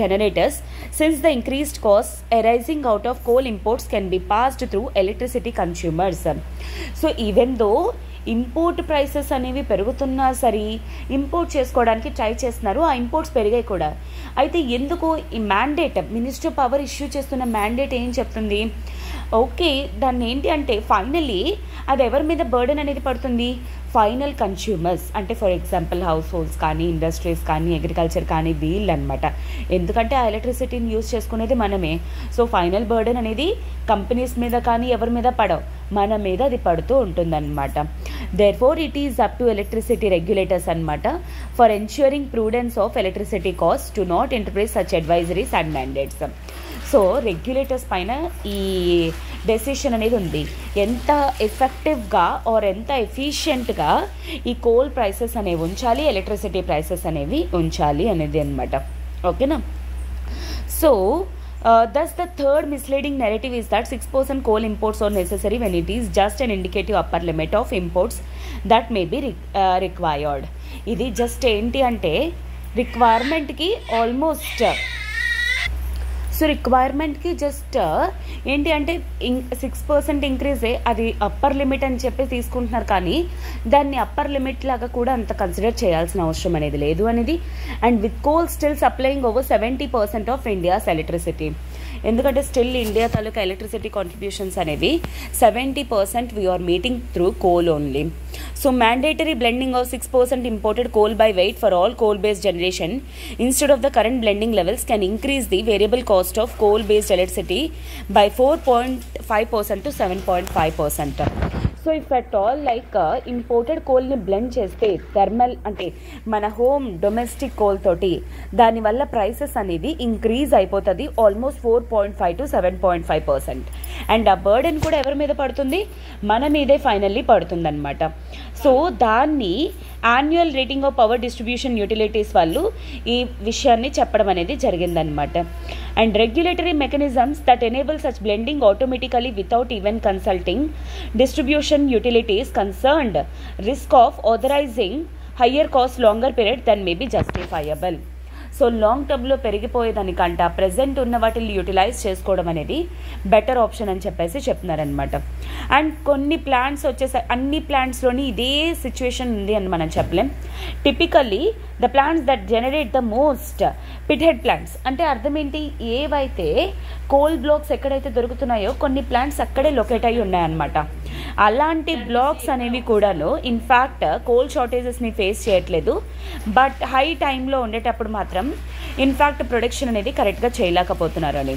Speaker 1: generators since the increased costs arising out of coal imports can be passed through electricity consumers. So even though import prices అనేవి పెరుగుతున్నా సరే import చేసుకోవడానికి try చేస్తున్నారు, ఆ imports పెరిగాయి కూడా. అయితే ఎందుకు ఈ mandate, ministry of power issue చేస్తున్న మ్యాండేట్ ఏం చెప్తుంది? ఓకే, దాన్ని ఏంటి అంటే ఫైనలీ అది ఎవరి మీద బర్డెన్ అనేది పడుతుంది? ఫైనల్ కన్స్యూమర్స్, అంటే ఫర్ ఎగ్జాంపుల్ హౌస్ హోల్డ్స్ కానీ, ఇండస్ట్రీస్ కానీ, అగ్రికల్చర్ కానీ, వీళ్ళు అనమాట. ఎందుకంటే ఆ ఎలక్ట్రిసిటీని యూజ్ చేసుకునేది మనమే. సో ఫైనల్ బర్డెన్ అనేది కంపెనీస్ మీద కానీ ఎవరి మీద పడవు, మన మీద అది పడుతూ ఉంటుందన్నమాట. Therefore it is up to electricity regulators అనమాట for ensuring prudence of electricity cost to not interpret such advisories and mandates. So regulators పైన ఈ డెసిషన్ అనేది ఉంది, ఎంత ఎఫెక్టివ్గా ఆర్ ఎంత ఎఫిషియెంట్గా ఈ కోల్ ప్రైసెస్ అనేవి ఉంచాలి, ఎలక్ట్రిసిటీ ప్రైసెస్ అనేవి ఉంచాలి అనేది అనమాట. ఓకేనా? So thus the third misleading narrative is that 6% coal imports are necessary when it is just an indicative upper limit of imports that may be required. ఇది జస్ట్ ఏంటి అంటే రిక్వైర్మెంట్కి ఆల్మోస్ట్, సో రిక్వైర్మెంట్కి జస్ట్ ఏంటి అంటే 6% ఇంక్రీజే అది అప్పర్ లిమిట్ అని చెప్పి తీసుకుంటున్నారు, కానీ దాన్ని అప్పర్ లిమిట్ లాగా కూడా అంత కన్సిడర్ చేయాల్సిన అవసరం అనేది లేదు అనేది. And with coal still supplying over 70% of India's electricity. ఎందుకంటే స్టిల్ ఇండియా తాలూకా ఎలక్ట్రిసిటీ కాంట్రిబ్యూషన్స్ అనేవి 70% we're meeting through coal only. So mandatory blending of 6% imported coal by weight for all coal based generation instead of the current blending levels can increase the variable cost of coal based electricity by 4.5% to 7.5%. So if at all like imported కోల్ని blend చేస్తే thermal అంటే మన home domestic coal తోటి దానివల్ల prices అనేది increase అయిపోతుంది almost 4.5 to 7.5%. And ఆ burden కూడా ఎవరి మీద పడుతుంది? మన మీదే ఫైనల్లీ పడుతుంది అనమాట. సో దాన్ని annual rating of power distribution utilities వాళ్ళు ఈ విషయాన్ని చెప్పడం అనేది జరిగిందనమాట. And regulatory mechanisms that enable such blending automatically without even consulting distribution utilities concerned risk of authorising higher cost longer period then may be justifiable. So long టర్మ్లో పెరిగిపోయేదానికంట present ఉన్న వాటిని యూటిలైజ్ చేసుకోవడం అనేది బెటర్ ఆప్షన్ అని చెప్పేసి చెప్తున్నారనమాట. And కొన్ని ప్లాంట్స్ వచ్చేసరి అన్ని ప్లాంట్స్లోని ఇదే సిచ్యువేషన్ ఉంది అని మనం చెప్పలేం. Typically the plants that generate the most pit head plants అంటే అర్థం ఏంటి? ఏవైతే కోల్ బ్లాక్స్ ఎక్కడైతే దొరుకుతున్నాయో కొన్ని ప్లాంట్స్ అక్కడే లొకేట్ అయ్యి ఉన్నాయన్నమాట. అలాంటి బ్లాక్స్ అనేవి కూడాను ఇన్ఫ్యాక్ట్ కోల్ షార్టేజెస్ని ఫేస్ చేయట్లేదు, బట్ హై టైంలో ఉండేటప్పుడు మాత్రం ఇన్ఫ్యాక్ట్ ప్రొడక్షన్ అనేది కరెక్ట్గా చేయలేకపోతున్నారు అని.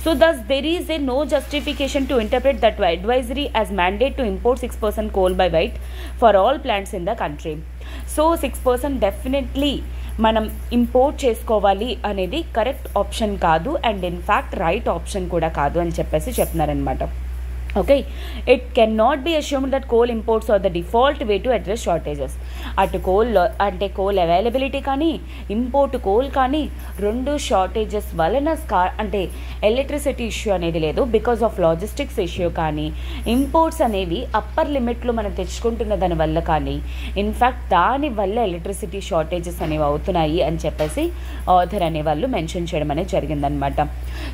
Speaker 1: So thus there is a no justification to interpret that advisory as mandate to import 6% coal by weight for all plants in the country. So 6% definitely మనం import చేసుకోవాలి అనేది కరెక్ట్ ఆప్షన్ కాదు, and in fact right option కూడా కాదు అని చెప్పేసి చెప్తున్నారనమాట. Okay, it can not be assumed that coal imports are the default way to address shortages. అటు కోల్ అంటే కోల్ అవైలబిలిటీ కానీ ఇంపోర్ట్ కోల్ కానీ రెండు షార్టేజెస్ వలన అంటే ఎలక్ట్రిసిటీ ఇష్యూ అనేది లేదు, బికాస్ ఆఫ్ లాజిస్టిక్స్ ఇష్యూ కానీ ఇంపోర్ట్స్ అనేవి అప్పర్ లిమిట్లో మనం తెచ్చుకుంటున్న దాని వల్ల కానీ ఇన్ఫ్యాక్ట్ దానివల్ల ఎలక్ట్రిసిటీ షార్టేజెస్ అనేవి అవుతున్నాయి అని చెప్పేసి ఆథర్ అనేవాళ్ళు మెన్షన్ చేయడం అనేది జరిగిందనమాట.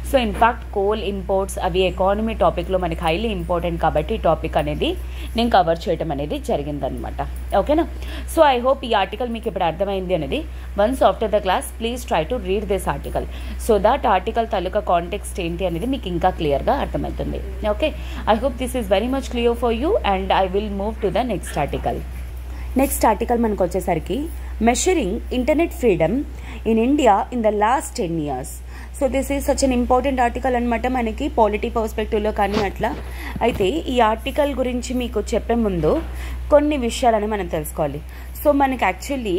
Speaker 1: సో ఇన్ఫ్యాక్ట్ కోల్ ఇంపోర్ట్స్ అవి ఎకానమీ టాపిక్లో మనకి హైలీ ఇంపార్టెంట్ కాబట్టి ఈ టాపిక్ అనేది నేను కవర్ చేయడం అనేది జరిగిందనమాట. ఓకేనా? సో ఐ హోప్ ఈ ఆర్టికల్ మీకు ఇప్పుడు అర్థమైంది అనేది. Once after the class please try to read this article so that article taluka context ఏంటి అనేది మీకు ఇంకా క్లియర్గా అర్థమవుతుంది. Okay, I hope this is very much clear for you and I will move to the next article. Next article మనకు వచ్చేసరికి measuring internet freedom in India in the last 10 years. So this is such an important article అనమాట, మనకి polity పర్స్పెక్టివ్లో కానీ అట్లా. అయితే ఈ article గురించి మీకు చెప్పే ముందు కొన్ని విషయాలను మనం తెలుసుకోవాలి. సో మనకి యాక్చువల్లీ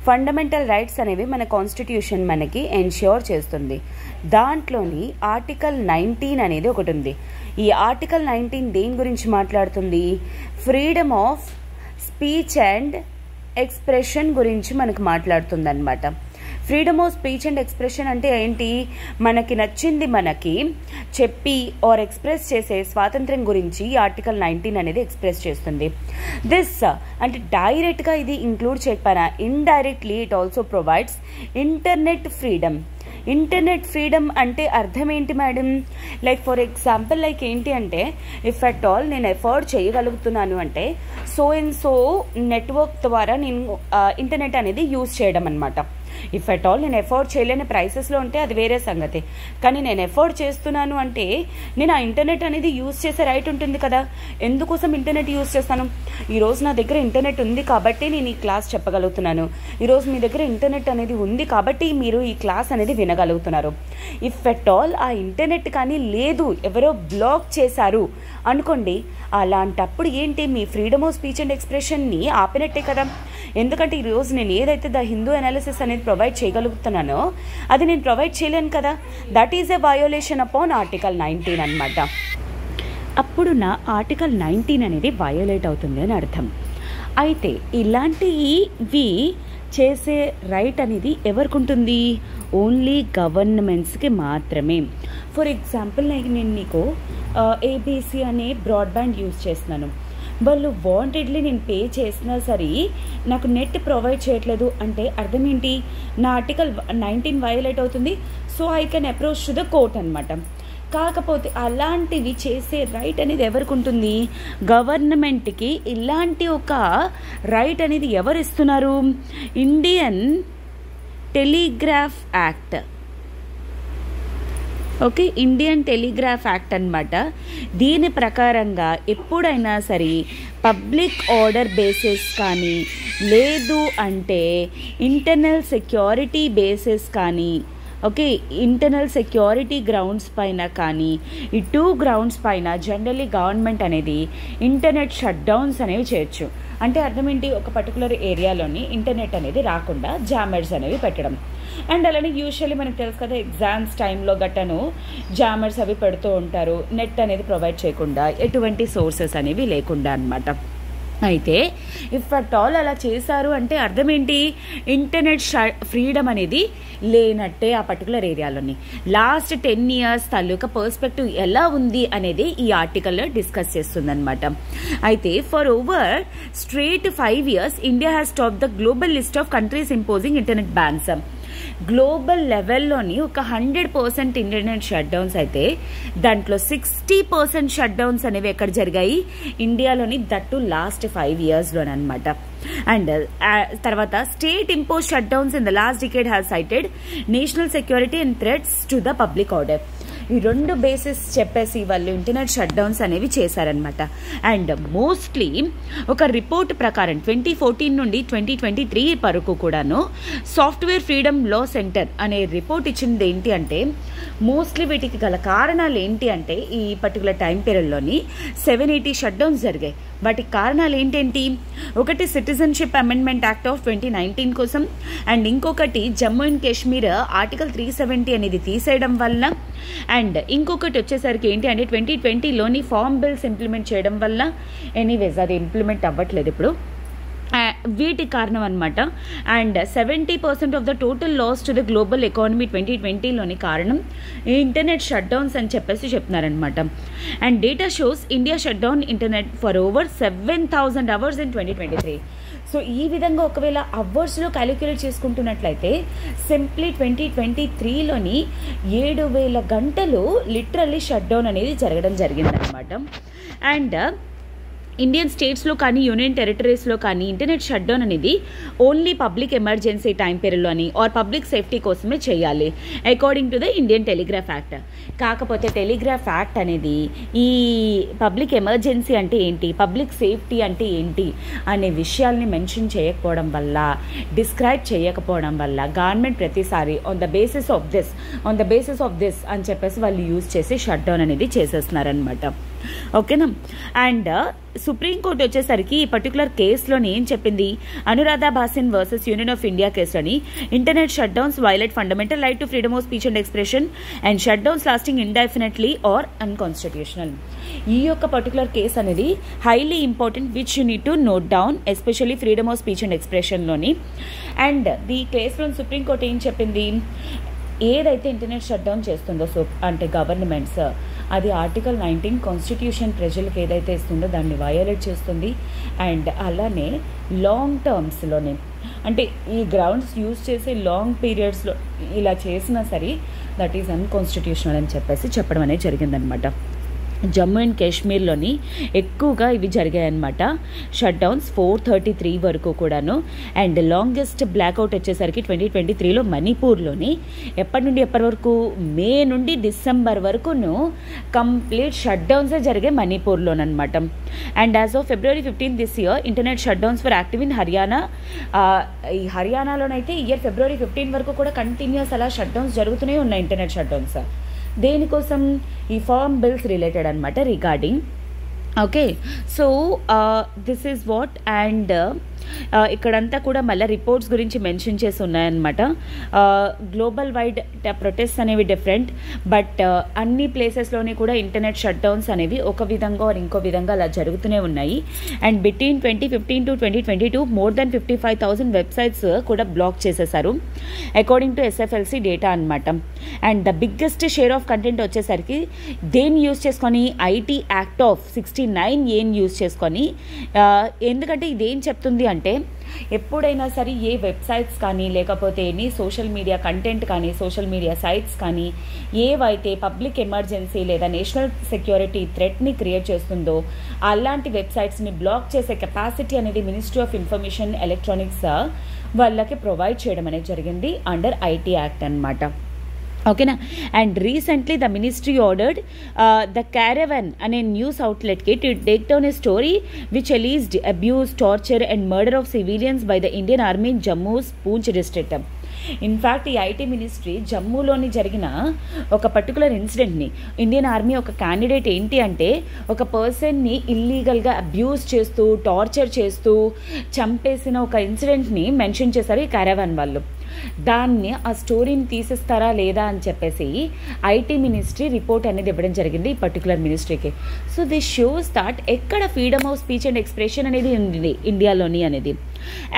Speaker 1: ఫండమెంటల్ రైట్స్ అనేవి మన కాన్స్టిట్యూషన్ మనకి ఎన్ష్యూర్ చేస్తుంది. దాంట్లోని ఆర్టికల్ 19 అనేది ఒకటి ఉంది. ఈ ఆర్టికల్ 19 దేని గురించి మాట్లాడుతుంది? Freedom of speech and expression గురించి మనకు మాట్లాడుతుంది అనమాట. Freedom of speech and expression అంటే ఏంటి? మనకి నచ్చింది మనకి చెప్పి ఆర్ ఎక్స్ప్రెస్ చేసే స్వాతంత్ర్యం గురించి ఆర్టికల్ 19 అనేది ఎక్స్ప్రెస్ చేస్తుంది. దిస్ అంటే డైరెక్ట్గా ఇది ఇంక్లూడ్ చేయకపోయినా indirectly it also provides internet freedom. Internet freedom అంటే అర్థం ఏంటి madam? Like for example like ఏంటి అంటే ఇఫ్ అట్ ఆల్ నేను ఎఫర్ట్ చేయగలుగుతున్నాను అంటే సో అండ్ సో నెట్వర్క్ ద్వారా నేను ఇంటర్నెట్ అనేది యూజ్ చేయడం అనమాట. ఇఫ్ అట్ ఆల్ నేను ఎఫోర్డ్ చేయలేని ప్రైసెస్లో ఉంటే అది వేరే సంగతి, కానీ నేను ఎఫోర్డ్ చేస్తున్నాను అంటే నేను ఆ ఇంటర్నెట్ అనేది యూజ్ చేసే రైట్ ఉంటుంది కదా. ఎందుకోసం ఇంటర్నెట్ యూజ్ చేస్తాను? ఈరోజు నా దగ్గర ఇంటర్నెట్ ఉంది కాబట్టి నేను ఈ క్లాస్ చెప్పగలుగుతున్నాను. ఈరోజు మీ దగ్గర ఇంటర్నెట్ అనేది ఉంది కాబట్టి మీరు ఈ క్లాస్ అనేది వినగలుగుతున్నారు. ఇఫ్ అట్ ఆల్ ఆ ఇంటర్నెట్ కానీ లేదు, ఎవరో బ్లాక్ చేశారు అనుకోండి, అలాంటప్పుడు ఏంటి? మీ ఫ్రీడమ్ ఆఫ్ స్పీచ్ అండ్ ఎక్స్ప్రెషన్ని ఆపినట్టే కదా. ఎందుకంటే ఈరోజు నేను ఏదైతే ద హిందూ అనాలిసిస్ అనేది ప్రొవైడ్ చేయగలుగుతున్నానో అది నేను ప్రొవైడ్ చేయలేను కదా. That is a violation upon article 19 అనమాట. అప్పుడు నా ఆర్టికల్ 19 అనేది వయోలేట్ అవుతుంది అని అర్థం. అయితే ఇలాంటివి చేసే రైట్ అనేది ఎవరికి ఉంటుంది? ఓన్లీ గవర్నమెంట్స్కి మాత్రమే. ఫర్ ఎగ్జాంపుల్ నేను నీకు ఏబీసీ అనే బ్రాడ్బ్యాండ్ యూజ్ చేస్తున్నాను. వాళ్ళు వాంటెడ్లీ నేను పే చేసినా సరే నాకు నెట్ ప్రొవైడ్ చేయట్లేదు అంటే అర్థం ఏంటి? నా ఆర్టికల్ 19 వయోలేట్ అవుతుంది. So I can approach to the court అనమాట. కాకపోతే అలాంటివి చేసే రైట్ అనేది ఎవరికి ఉంటుంది? గవర్నమెంట్కి. ఇలాంటి ఒక రైట్ అనేది ఎవరు ఇస్తున్నారు? Indian Telegraph act. Okay, Indian Telegraph act అనమాట. దీని ప్రకారంగా ఎప్పుడైనా సరే పబ్లిక్ ఆర్డర్ బేసిస్ కానీ లేదు అంటే ఇంటర్నల్ సెక్యూరిటీ బేసిస్ కానీ, ఓకే, ఇంటర్నల్ సెక్యూరిటీ గ్రౌండ్స్ పైన కానీ ఈ 2 గ్రౌండ్స్ పైన జనరల్లీ గవర్నమెంట్ అనేది ఇంటర్నెట్ షట్ డౌన్స్ అనేవి చేయొచ్చు. అంటే అర్థం ఏంటి? ఒక పర్టికులర్ ఏరియాలోని ఇంటర్నెట్ అనేది రాకుండా జామర్స్ అనేవి పెట్టడం. అండ్ అలానే యూజువల్లీ మనకు తెలుసు కదా, ఎగ్జామ్స్ టైంలో గట్టను జామర్స్ అవి పెడుతూ ఉంటారు, నెట్ అనేది ప్రొవైడ్ చేయకుండా, ఎటువంటి సోర్సెస్ అనేవి లేకుండా అనమాట. అయితే ఇఫ్ అట్ ఆల్ అలా చేశారు అంటే అర్థం ఏంటి? ఇంటర్నెట్ ఫ్రీడమ్ అనేది లేనట్టే ఆ పర్టికులర్ ఏరియాలోని. లాస్ట్ 10 years తాలూకా పర్స్పెక్టివ్ ఎలా ఉంది అనేది ఈ ఆర్టికల్లో డిస్కస్ చేస్తుందన్నమాట. అయితే for over straight 5 years India has top the global list of countries imposing internet bans. Global లెవెల్లోని ఒక 100% ఇంటర్నెట్ షట్ డౌన్స్ అయితే దాంట్లో 60% షట్ డౌన్స్ అనేవి ఎక్కడ జరిగాయి? ఇండియాలోని. దట్టు లాస్ట్ 5 yearsలోనమాట. అండ్ తర్వాత state impose shutdowns in the last decade has cited national security and threats to the public order. ఈ 2 బేసిస్ చెప్పేసి వాళ్ళు ఇంటర్నెట్ షట్ డౌన్స్ అనేవి చేశారనమాట. అండ్ మోస్ట్లీ ఒక రిపోర్ట్ ప్రకారం 2014 నుండి 2023 వరకు కూడాను సాఫ్ట్వేర్ ఫ్రీడమ్ లా సెంటర్ అనే రిపోర్ట్ ఇచ్చింది ఏంటి అంటే మోస్ట్లీ వీటికి గల కారణాలు ఏంటి అంటే ఈ పర్టికులర్ టైం పీరియడ్లోని 780 షట్ డౌన్స్ జరిగాయి. వాటికి కారణాలు ఏంటేంటి? ఒకటి సిటిజన్షిప్ అమెండ్మెంట్ యాక్ట్ ఆఫ్ 2019 కోసం, అండ్ ఇంకొకటి జమ్మూ అండ్ కాశ్మీర్ ఆర్టికల్ 370 అనేది తీసేయడం వల్ల, అండ్ ఇంకొకటి వచ్చేసరికి ఏంటి అంటే 2020లోని ఫార్మ్ బిల్స్ ఇంప్లిమెంట్ చేయడం వల్ల. ఎనీవేస్ అది ఇంప్లిమెంట్ అవ్వట్లేదు ఇప్పుడు. వీటి కారణం అనమాట. And 70% of the total loss to the global economy 2020లోని కారణం ఇంటర్నెట్ షట్ డౌన్స్ అని చెప్పేసి చెప్తున్నారనమాట. And data shows India shut down internet for over 7,000 hours in 2023. So ఈ విధంగా ఒకవేళ అవర్స్లో క్యాలిక్యులేట్ చేసుకుంటున్నట్లయితే సింప్లీ 2023లోని 7,000 గంటలు లిటరల్లీ షట్ డౌన్ అనేది జరగడం జరిగిందనమాట. అండ్ ఇండియన్ స్టేట్స్లో కానీ యూనియన్ టెరిటరీస్లో కానీ ఇంటర్నెట్ షట్ డౌన్ అనేది ఓన్లీ పబ్లిక్ ఎమర్జెన్సీ టైం పీరియడ్లోని ఆర్ పబ్లిక్ సేఫ్టీ కోసమే చేయాలి according to the Indian Telegraph Act. కాకపోతే టెలిగ్రాఫ్ యాక్ట్ అనేది ఈ పబ్లిక్ ఎమర్జెన్సీ అంటే ఏంటి, పబ్లిక్ సేఫ్టీ అంటే ఏంటి అనే విషయాల్ని మెన్షన్ చేయకపోవడం వల్ల, డిస్క్రైబ్ చేయకపోవడం వల్ల గవర్నమెంట్ ప్రతిసారి on the basis of this అని చెప్పేసి వాళ్ళు యూజ్ చేసి షట్ డౌన్ అనేది చేసేస్తున్నారనమాట. ఓకేనా. అండ్ సుప్రీంకోర్టు వచ్చేసరికి ఈ పర్టికులర్ కేసులోని ఏం చెప్పింది, Anuradha Bhasin versus union of India కేసులోని internet shut downs violate fundamental right to freedom of speech and expression and shut downs lasting indefinitely are unconstitutional. ఈ యొక్క పర్టికులర్ కేసు అనేది highly important which you need to note down, especially freedom of speech and ఎక్స్ప్రెషన్లోని. And ఈ కేసులో supreme court ఏం చెప్పింది, ఏదైతే internet shut down చేస్తుందో అంటే గవర్నమెంట్స్ అది ఆర్టికల్ 19 కాన్స్టిట్యూషన్ ప్రజలకు ఏదైతే ఇస్తుందో దాన్ని వయోలేట్ చేస్తుంది. అండ్ అలానే లాంగ్ టర్మ్స్లోనే అంటే ఈ గ్రౌండ్స్ యూజ్ చేసి లాంగ్ పీరియడ్స్లో ఇలా చేసినా సరే దట్ ఈజ్ అన్కాన్స్టిట్యూషనల్ అని చెప్పేసి చెప్పడం అనేది జరిగిందనమాట. జమ్మూ అండ్ కాశ్మీర్లోని ఎక్కువగా ఇవి జరిగాయన్నమాట షట్ డౌన్స్ 433 వరకు కూడాను. అండ్ లాంగెస్ట్ బ్లాక్అవుట్ వచ్చేసరికి 2023లో మణిపూర్లోని ఎప్పటి నుండి ఎప్పటి వరకు, మే నుండి డిసెంబర్ వరకును కంప్లీట్ షట్ డౌన్సే జరిగాయి మణిపూర్లోనమాట. And as of February 15 this year internet shut downs for active in Haryana. ఈ హర్యానాలోనైతే ఇయర్ February 15 వరకు కూడా కంటిన్యూస్ అలా షట్ డౌన్స్ జరుగుతూనే ఉన్నాయి ఇంటర్నెట్ షట్ డౌన్స్. దేనికోసం, ఈ ఫార్మ్ బిల్స్ రిలేటెడ్ అనమాట regarding. Okay, so this is what. And ఇక్కడంతా కూడా మళ్ళీ రిపోర్ట్స్ గురించి మెన్షన్ చేసి ఉన్నాయన్నమాట. గ్లోబల్ వైడ్ ప్రొటెస్ట్ అనేవి డిఫరెంట్, బట్ అన్ని ప్లేసెస్లోని కూడా ఇంటర్నెట్ షట్ డౌన్స్ అనేవి ఒక విధంగా ఇంకో విధంగా అలా జరుగుతూనే ఉన్నాయి. And between 2015 to 2022 more than 55,000 websites కూడా బ్లాక్ చేసేసారు అకార్డింగ్ టు SFLC డేటా అనమాట. And the biggest share of content వచ్చేసరికి దేన్ని యూజ్ చేసుకొని, IT act of 69A use చేసుకొని. ఎందుకంటే ఇదేం చెప్తుంది అంటే ఎప్పుడైనా సరే ఏ వెబ్సైట్స్ కానీ లేకపోతే ఎనీ సోషల్ మీడియా కంటెంట్ కానీ సోషల్ మీడియా సైట్స్ కానీ ఏవైతే పబ్లిక్ ఎమర్జెన్సీ లేదా నేషనల్ సెక్యూరిటీ థ్రెట్ని క్రియేట్ చేస్తుందో అలాంటి వెబ్సైట్స్ని బ్లాక్ చేసే కెపాసిటీ అనేది మినిస్ట్రీ ఆఫ్ ఇన్ఫర్మేషన్ ఎలక్ట్రానిక్స్ వాళ్ళకి ప్రొవైడ్ చేయడం అనేది జరిగింది అండర్ IT యాక్ట్ అన్నమాట. ఓకేనా. And recently the ministry ordered the Caravan అనే న్యూస్ అవుట్లెట్కి to take down a story which alleged abuse, torture and murder of civilians by the Indian army in జమ్మూస్ Poonch district. In fact ఈ IT ministry జమ్మూలోని జరిగిన ఒక particular ఇన్సిడెంట్ని, Indian army ఒక candidate ఏంటి అంటే ఒక పర్సన్ని ఇల్లీగల్గా అబ్యూస్ చేస్తూ టార్చర్ చేస్తూ చంపేసిన ఒక ఇన్సిడెంట్ని మెన్షన్ చేశారు ఈ క్యారవాన్ వాళ్ళు. దాన్ని ఆ స్టోరీని తీసేస్తారా లేదా అని చెప్పేసి IT మినిస్ట్రీ రిపోర్ట్ అనేది ఇవ్వడం జరిగింది ఈ పర్టికులర్ మినిస్ట్రీకి. సో దిస్ షోస్ దట్ ఎక్కడ freedom of speech and expression అనేది ఉంది ఇండియాలోని అనేది.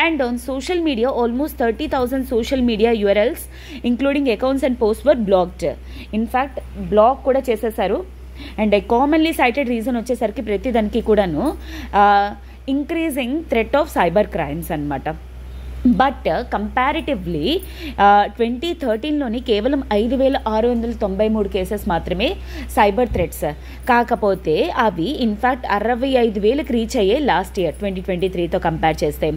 Speaker 1: And on social media almost 30,000 social media URLs including accounts and post were blocked. In fact block కూడా చేసేసారు. అండ్ కామన్లీ సైటెడ్ రీజన్ వచ్చేసరికి ప్రతి దానికి కూడాను increasing threat of cyber crimes అనమాట. బట్ కంపారిటివ్లీ 2013లోని కేవలం 5,693 కేసెస్ మాత్రమే సైబర్ థ్రెట్స్. కాకపోతే అవి ఇన్ఫ్యాక్ట్ 65,000కి రీచ్ అయ్యే లాస్ట్ ఇయర్ 2023తో కంపేర్ చేస్తే.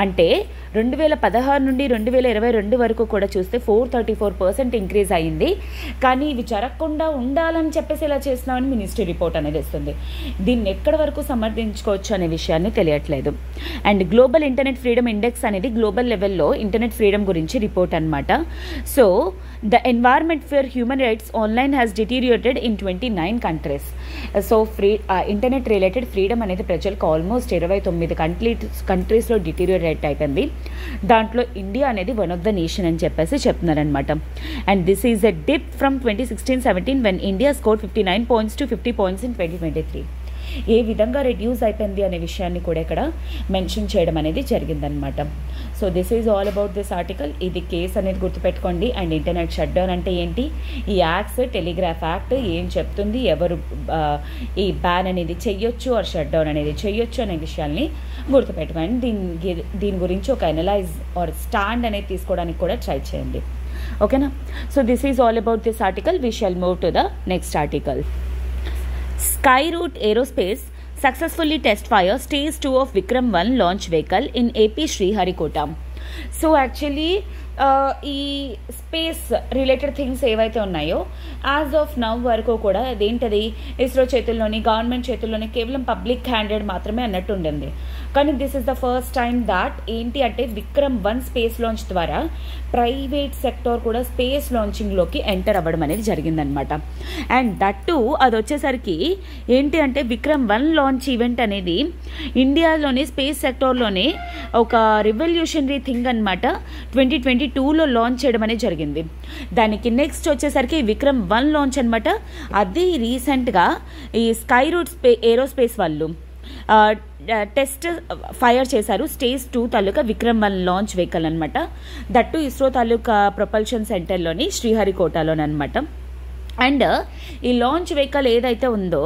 Speaker 1: అంటే 2016 నుండి 2022 వరకు కూడా చూస్తే 434% ఇంక్రీజ్ అయ్యింది. కానీ ఇవి జరగకుండా ఉండాలని చెప్పేసి ఇలా చేస్తున్నామని మినిస్ట్రీ రిపోర్ట్ అనేది ఇస్తుంది. దీన్ని ఎక్కడి వరకు సమర్థించుకోవచ్చు అనే విషయాన్ని తెలియట్లేదు. And global internet freedom index అనేది గ్లోబల్ లెవెల్లో ఇంటర్నెట్ ఫ్రీడమ్ గురించి రిపోర్ట్ అనమాట. So the environment for human rights online has deteriorated in 29 countries. So internet related freedom అనేది ప్రజలకు ఆల్మోస్ట్ 29 కంట్రీస్లో డిటీరియేట్ అయిపోయింది. దాంట్లో ఇండియా అనేది వన్ ఆఫ్ ద నేషన్ అని చెప్పేసి చెప్తున్నారనమాట. And this is a dip from 2016-17 when India scored 59 points to 50 points in 2023. ఏ విధంగా రెడ్యూస్ అయిపోయింది అనే విషయాన్ని కూడా ఇక్కడ మెన్షన్ చేయడం అనేది జరిగిందనమాట. So this is all about this article. ఇది కేసు అనేది గుర్తుపెట్టుకోండి. అండ్ ఇంటర్నెట్ షట్ డౌన్ అంటే ఏంటి, ఈ యాక్ట్స్ టెలిగ్రాఫ్ యాక్ట్ ఏం చెప్తుంది, ఎవరు ఈ బ్యాన్ అనేది చెయ్యొచ్చు ఆర్ షట్ డౌన్ అనేది చెయ్యొచ్చు అనే విషయాల్ని గుర్తుపెట్టుకోండి. దీని గురించి ఒక అనలైజ్ ఆర్ స్టాండ్ అనేది తీసుకోవడానికి కూడా ట్రై చేయండి. ఓకేనా? So this is all about this article. We shall move to the next article. Skyroot Aerospace successfully test fire stage 2 of Vikram 1 launch vehicle in AP Sriharikota. So actually ఈ space related things ఏవైతే ఉన్నాయో as of now వరకు కూడా అదేంటది ISRO చేతుల్లోని, government చేతుల్లోని, కేవలం public handed మాత్రమే అన్నట్టు ఉండింది. కానీ this is the first time that ఏంటి అంటే విక్రమ్ 1 స్పేస్ లాంచ్ ద్వారా ప్రైవేట్ సెక్టార్ కూడా స్పేస్ లాంచింగ్లోకి ఎంటర్ అవ్వడం అనేది జరిగిందనమాట. అండ్ దట్ టు అది వచ్చేసరికి ఏంటి అంటే విక్రమ్ 1 లాంచ్ ఈవెంట్ అనేది ఇండియాలోని స్పేస్ సెక్టార్లోనే ఒక రివల్యూషనరీ థింగ్ అనమాట. 2022లో లాంచ్ చేయడం అనేది జరిగింది. దానికి నెక్స్ట్ వచ్చేసరికి విక్రమ్ 1 లాంచ్ అనమాట. అది రీసెంట్గా ఈ స్కైరూట్ ఏరోస్పేస్ వాళ్ళు టెస్ట్ ఫైర్ చేశారు స్టేజ్ 2 తాలూకా విక్రమ్ 1 లాంచ్ వెహికల్ అనమాట. దట్టు ఇస్రో తాలూకా ప్రొపల్షన్ సెంటర్లోని శ్రీహరికోటలోనమాట. అండ్ ఈ లాంచ్ వెహికల్ ఏదైతే ఉందో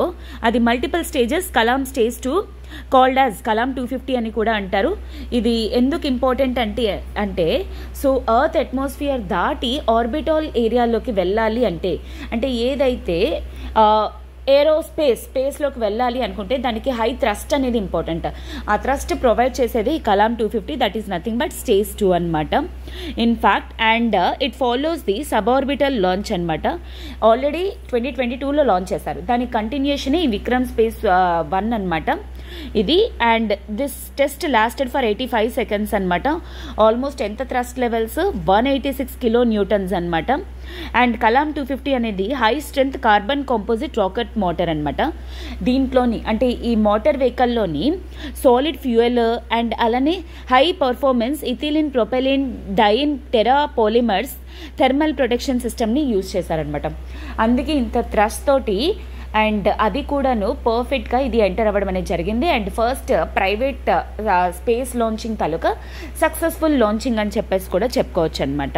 Speaker 1: అది multiple stages Kalam stage 2 called as Kalam 250 అని కూడా అంటారు. ఇది ఎందుకు ఇంపార్టెంట్ అంటే సో ఎర్త్ అట్మాస్ఫియర్ దాటి ఆర్బిటాల్ ఏరియాలోకి వెళ్ళాలి అంటే ఏదైతే స్పేస్లోకి వెళ్ళాలి అనుకుంటే దానికి హై థ్రస్ట్ అనేది ఇంపార్టెంట్. ఆ థ్రస్ట్ ప్రొవైడ్ చేసేది Kalam 250, that is nothing but stage 2 అనమాట. In fact and it follows the suborbital launch అనమాట. ఆల్రెడీ 2022లో లాంచ్ చేశారు. దాని కంటిన్యూషన్ ఈ విక్రమ్ స్పేస్ 1 అనమాట ఇది. And this test lasted for 85 seconds అనమాట. ఆల్మోస్ట్ ఎంత థ్రస్ట్ లెవెల్స్ 186 kN అనమాట. అండ్ కలాం 250 అనేది high strength carbon composite rocket motor అనమాట. దీంట్లోని అంటే ఈ మోటార్ వెహికల్లోని సాలిడ్ ఫ్యూయల్ అండ్ అలానే high performance ethylene propylene diene terpolymers thermal protection సిస్టమ్ని యూజ్ చేశారనమాట. అందుకే ఇంత థ్రస్ట్ తోటి అండ్ అది కూడాను పర్ఫెక్ట్గా ఇది ఎంటర్ అవ్వడం అనేది జరిగింది. And first private space launching తాలూకా సక్సెస్ఫుల్ లాంచింగ్ అని చెప్పేసి కూడా చెప్పుకోవచ్చు అనమాట.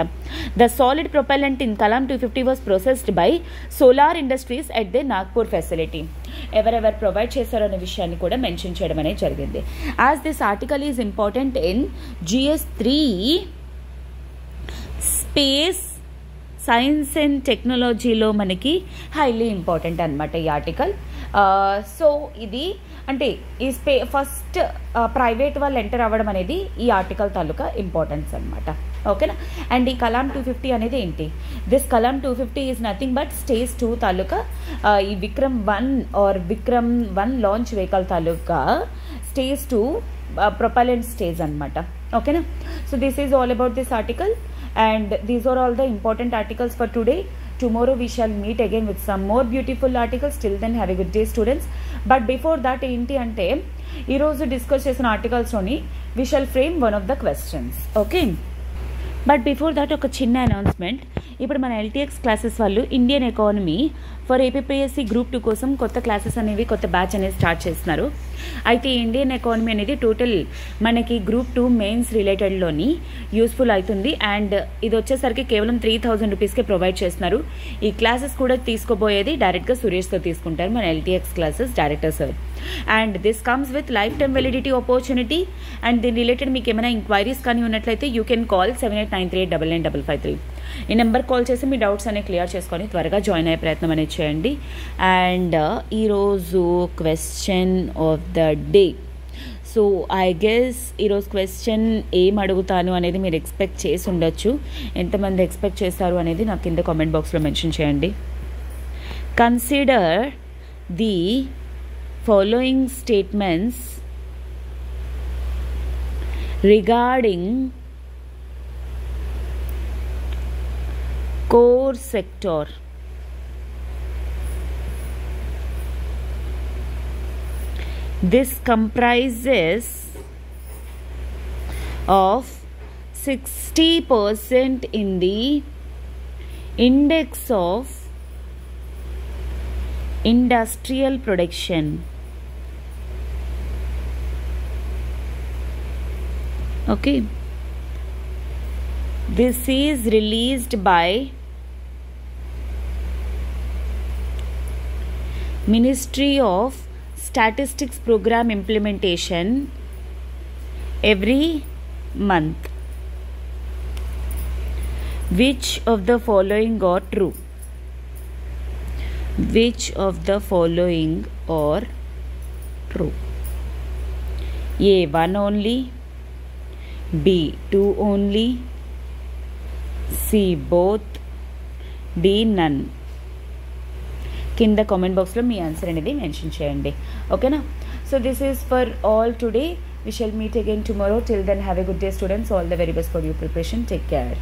Speaker 1: The solid propellant in Kalam 250 was processed by Solar Industries at the Nagpur facility. ఎవరెవరు ప్రొవైడ్ చేశారో అనే విషయాన్ని కూడా మెన్షన్ చేయడం అనేది జరిగింది. As this article is important in GS3 space science and టెక్నాలజీలో మనకి హైలీ ఇంపార్టెంట్ అనమాట ఈ ఆర్టికల్. సో ఇది అంటే ఈ ఫస్ట్ ప్రైవేట్ వాళ్ళు ఎంటర్ అవ్వడం అనేది ఈ ఆర్టికల్ తాలూకా ఇంపార్టెన్స్ అనమాట. ఓకేనా? అండ్ ఈ కలాం 250 అనేది ఏంటి? This Kalam 250 is nothing but stage 2 తాలూకా ఈ Vikram 1 or Vikram 1 launch vehicle తాలూకా స్టేజ్ 2 ప్రొపలెంట్ స్టేజ్ అనమాట. ఓకేనా? So this is all about this article. And these are all the important articles for today. Tomorrow we shall meet again with some more beautiful articles. Till then, have a good day, students. But before that, enti ante ee roju discuss chesina articles loni we shall frame one of the questions. Okay. But before that, oka chinna announcement. ఇప్పుడు మన LTX classes వాళ్ళు Indian economy for APPSC group 2 కోసం కొత్త classes అనేవి కొత్త batch అనేది start చేస్తున్నారు. అయితే ఇండియన్ ఎకానమీ అనేది టోటల్ మనకి గ్రూప్ 2 మెయిన్స్ రిలేటెడ్లోని యూస్ఫుల్ అవుతుంది. అండ్ ఇది వచ్చేసరికి కేవలం 3000 రూపీస్కే ప్రొవైడ్ చేస్తున్నారు. ఈ క్లాసెస్ కూడా తీసుకోబోయేది డైరెక్ట్గా సురేష్తో తీసుకుంటారు మన LTX classes director sir. And this comes with life time validity opportunity. And దీని రిలేటెడ్ మీకు ఏమైనా ఇంక్వైరీస్ కానీ ఉన్నట్లయితే యూ కెన్ కాల్ 7893899553. ఈ నెంబర్ కాల్ చేసి మీ డౌట్స్ అనేవి క్లియర్ చేసుకొని త్వరగా జాయిన్ అయ్యే ప్రయత్నం అనేది చేయండి. అండ్ ఈరోజు question of the day. So I guess ఈరోజు క్వశ్చన్ ఏం అడుగుతాను అనేది మీరు ఎక్స్పెక్ట్ చేసి ఉండొచ్చు. ఎంతమంది ఎక్స్పెక్ట్ చేస్తారు అనేది నాకు కింద కామెంట్ బాక్స్లో మెన్షన్ చేయండి. Consider the following statements regarding core sector. This comprises of 60% in the index of industrial production. Okay. This is released by Ministry of Statistics Program Implementation every month. Which of the following are true? Which of the following are true? A 1 only, B 2 only, C both, D none. కింద comment బాక్స్లో మీ answer అనేది mention చేయండి. ఓకేనా? So this is for all today. We shall meet again tomorrow. Till then, have a good day, students. All the very best for your preparation. Take care.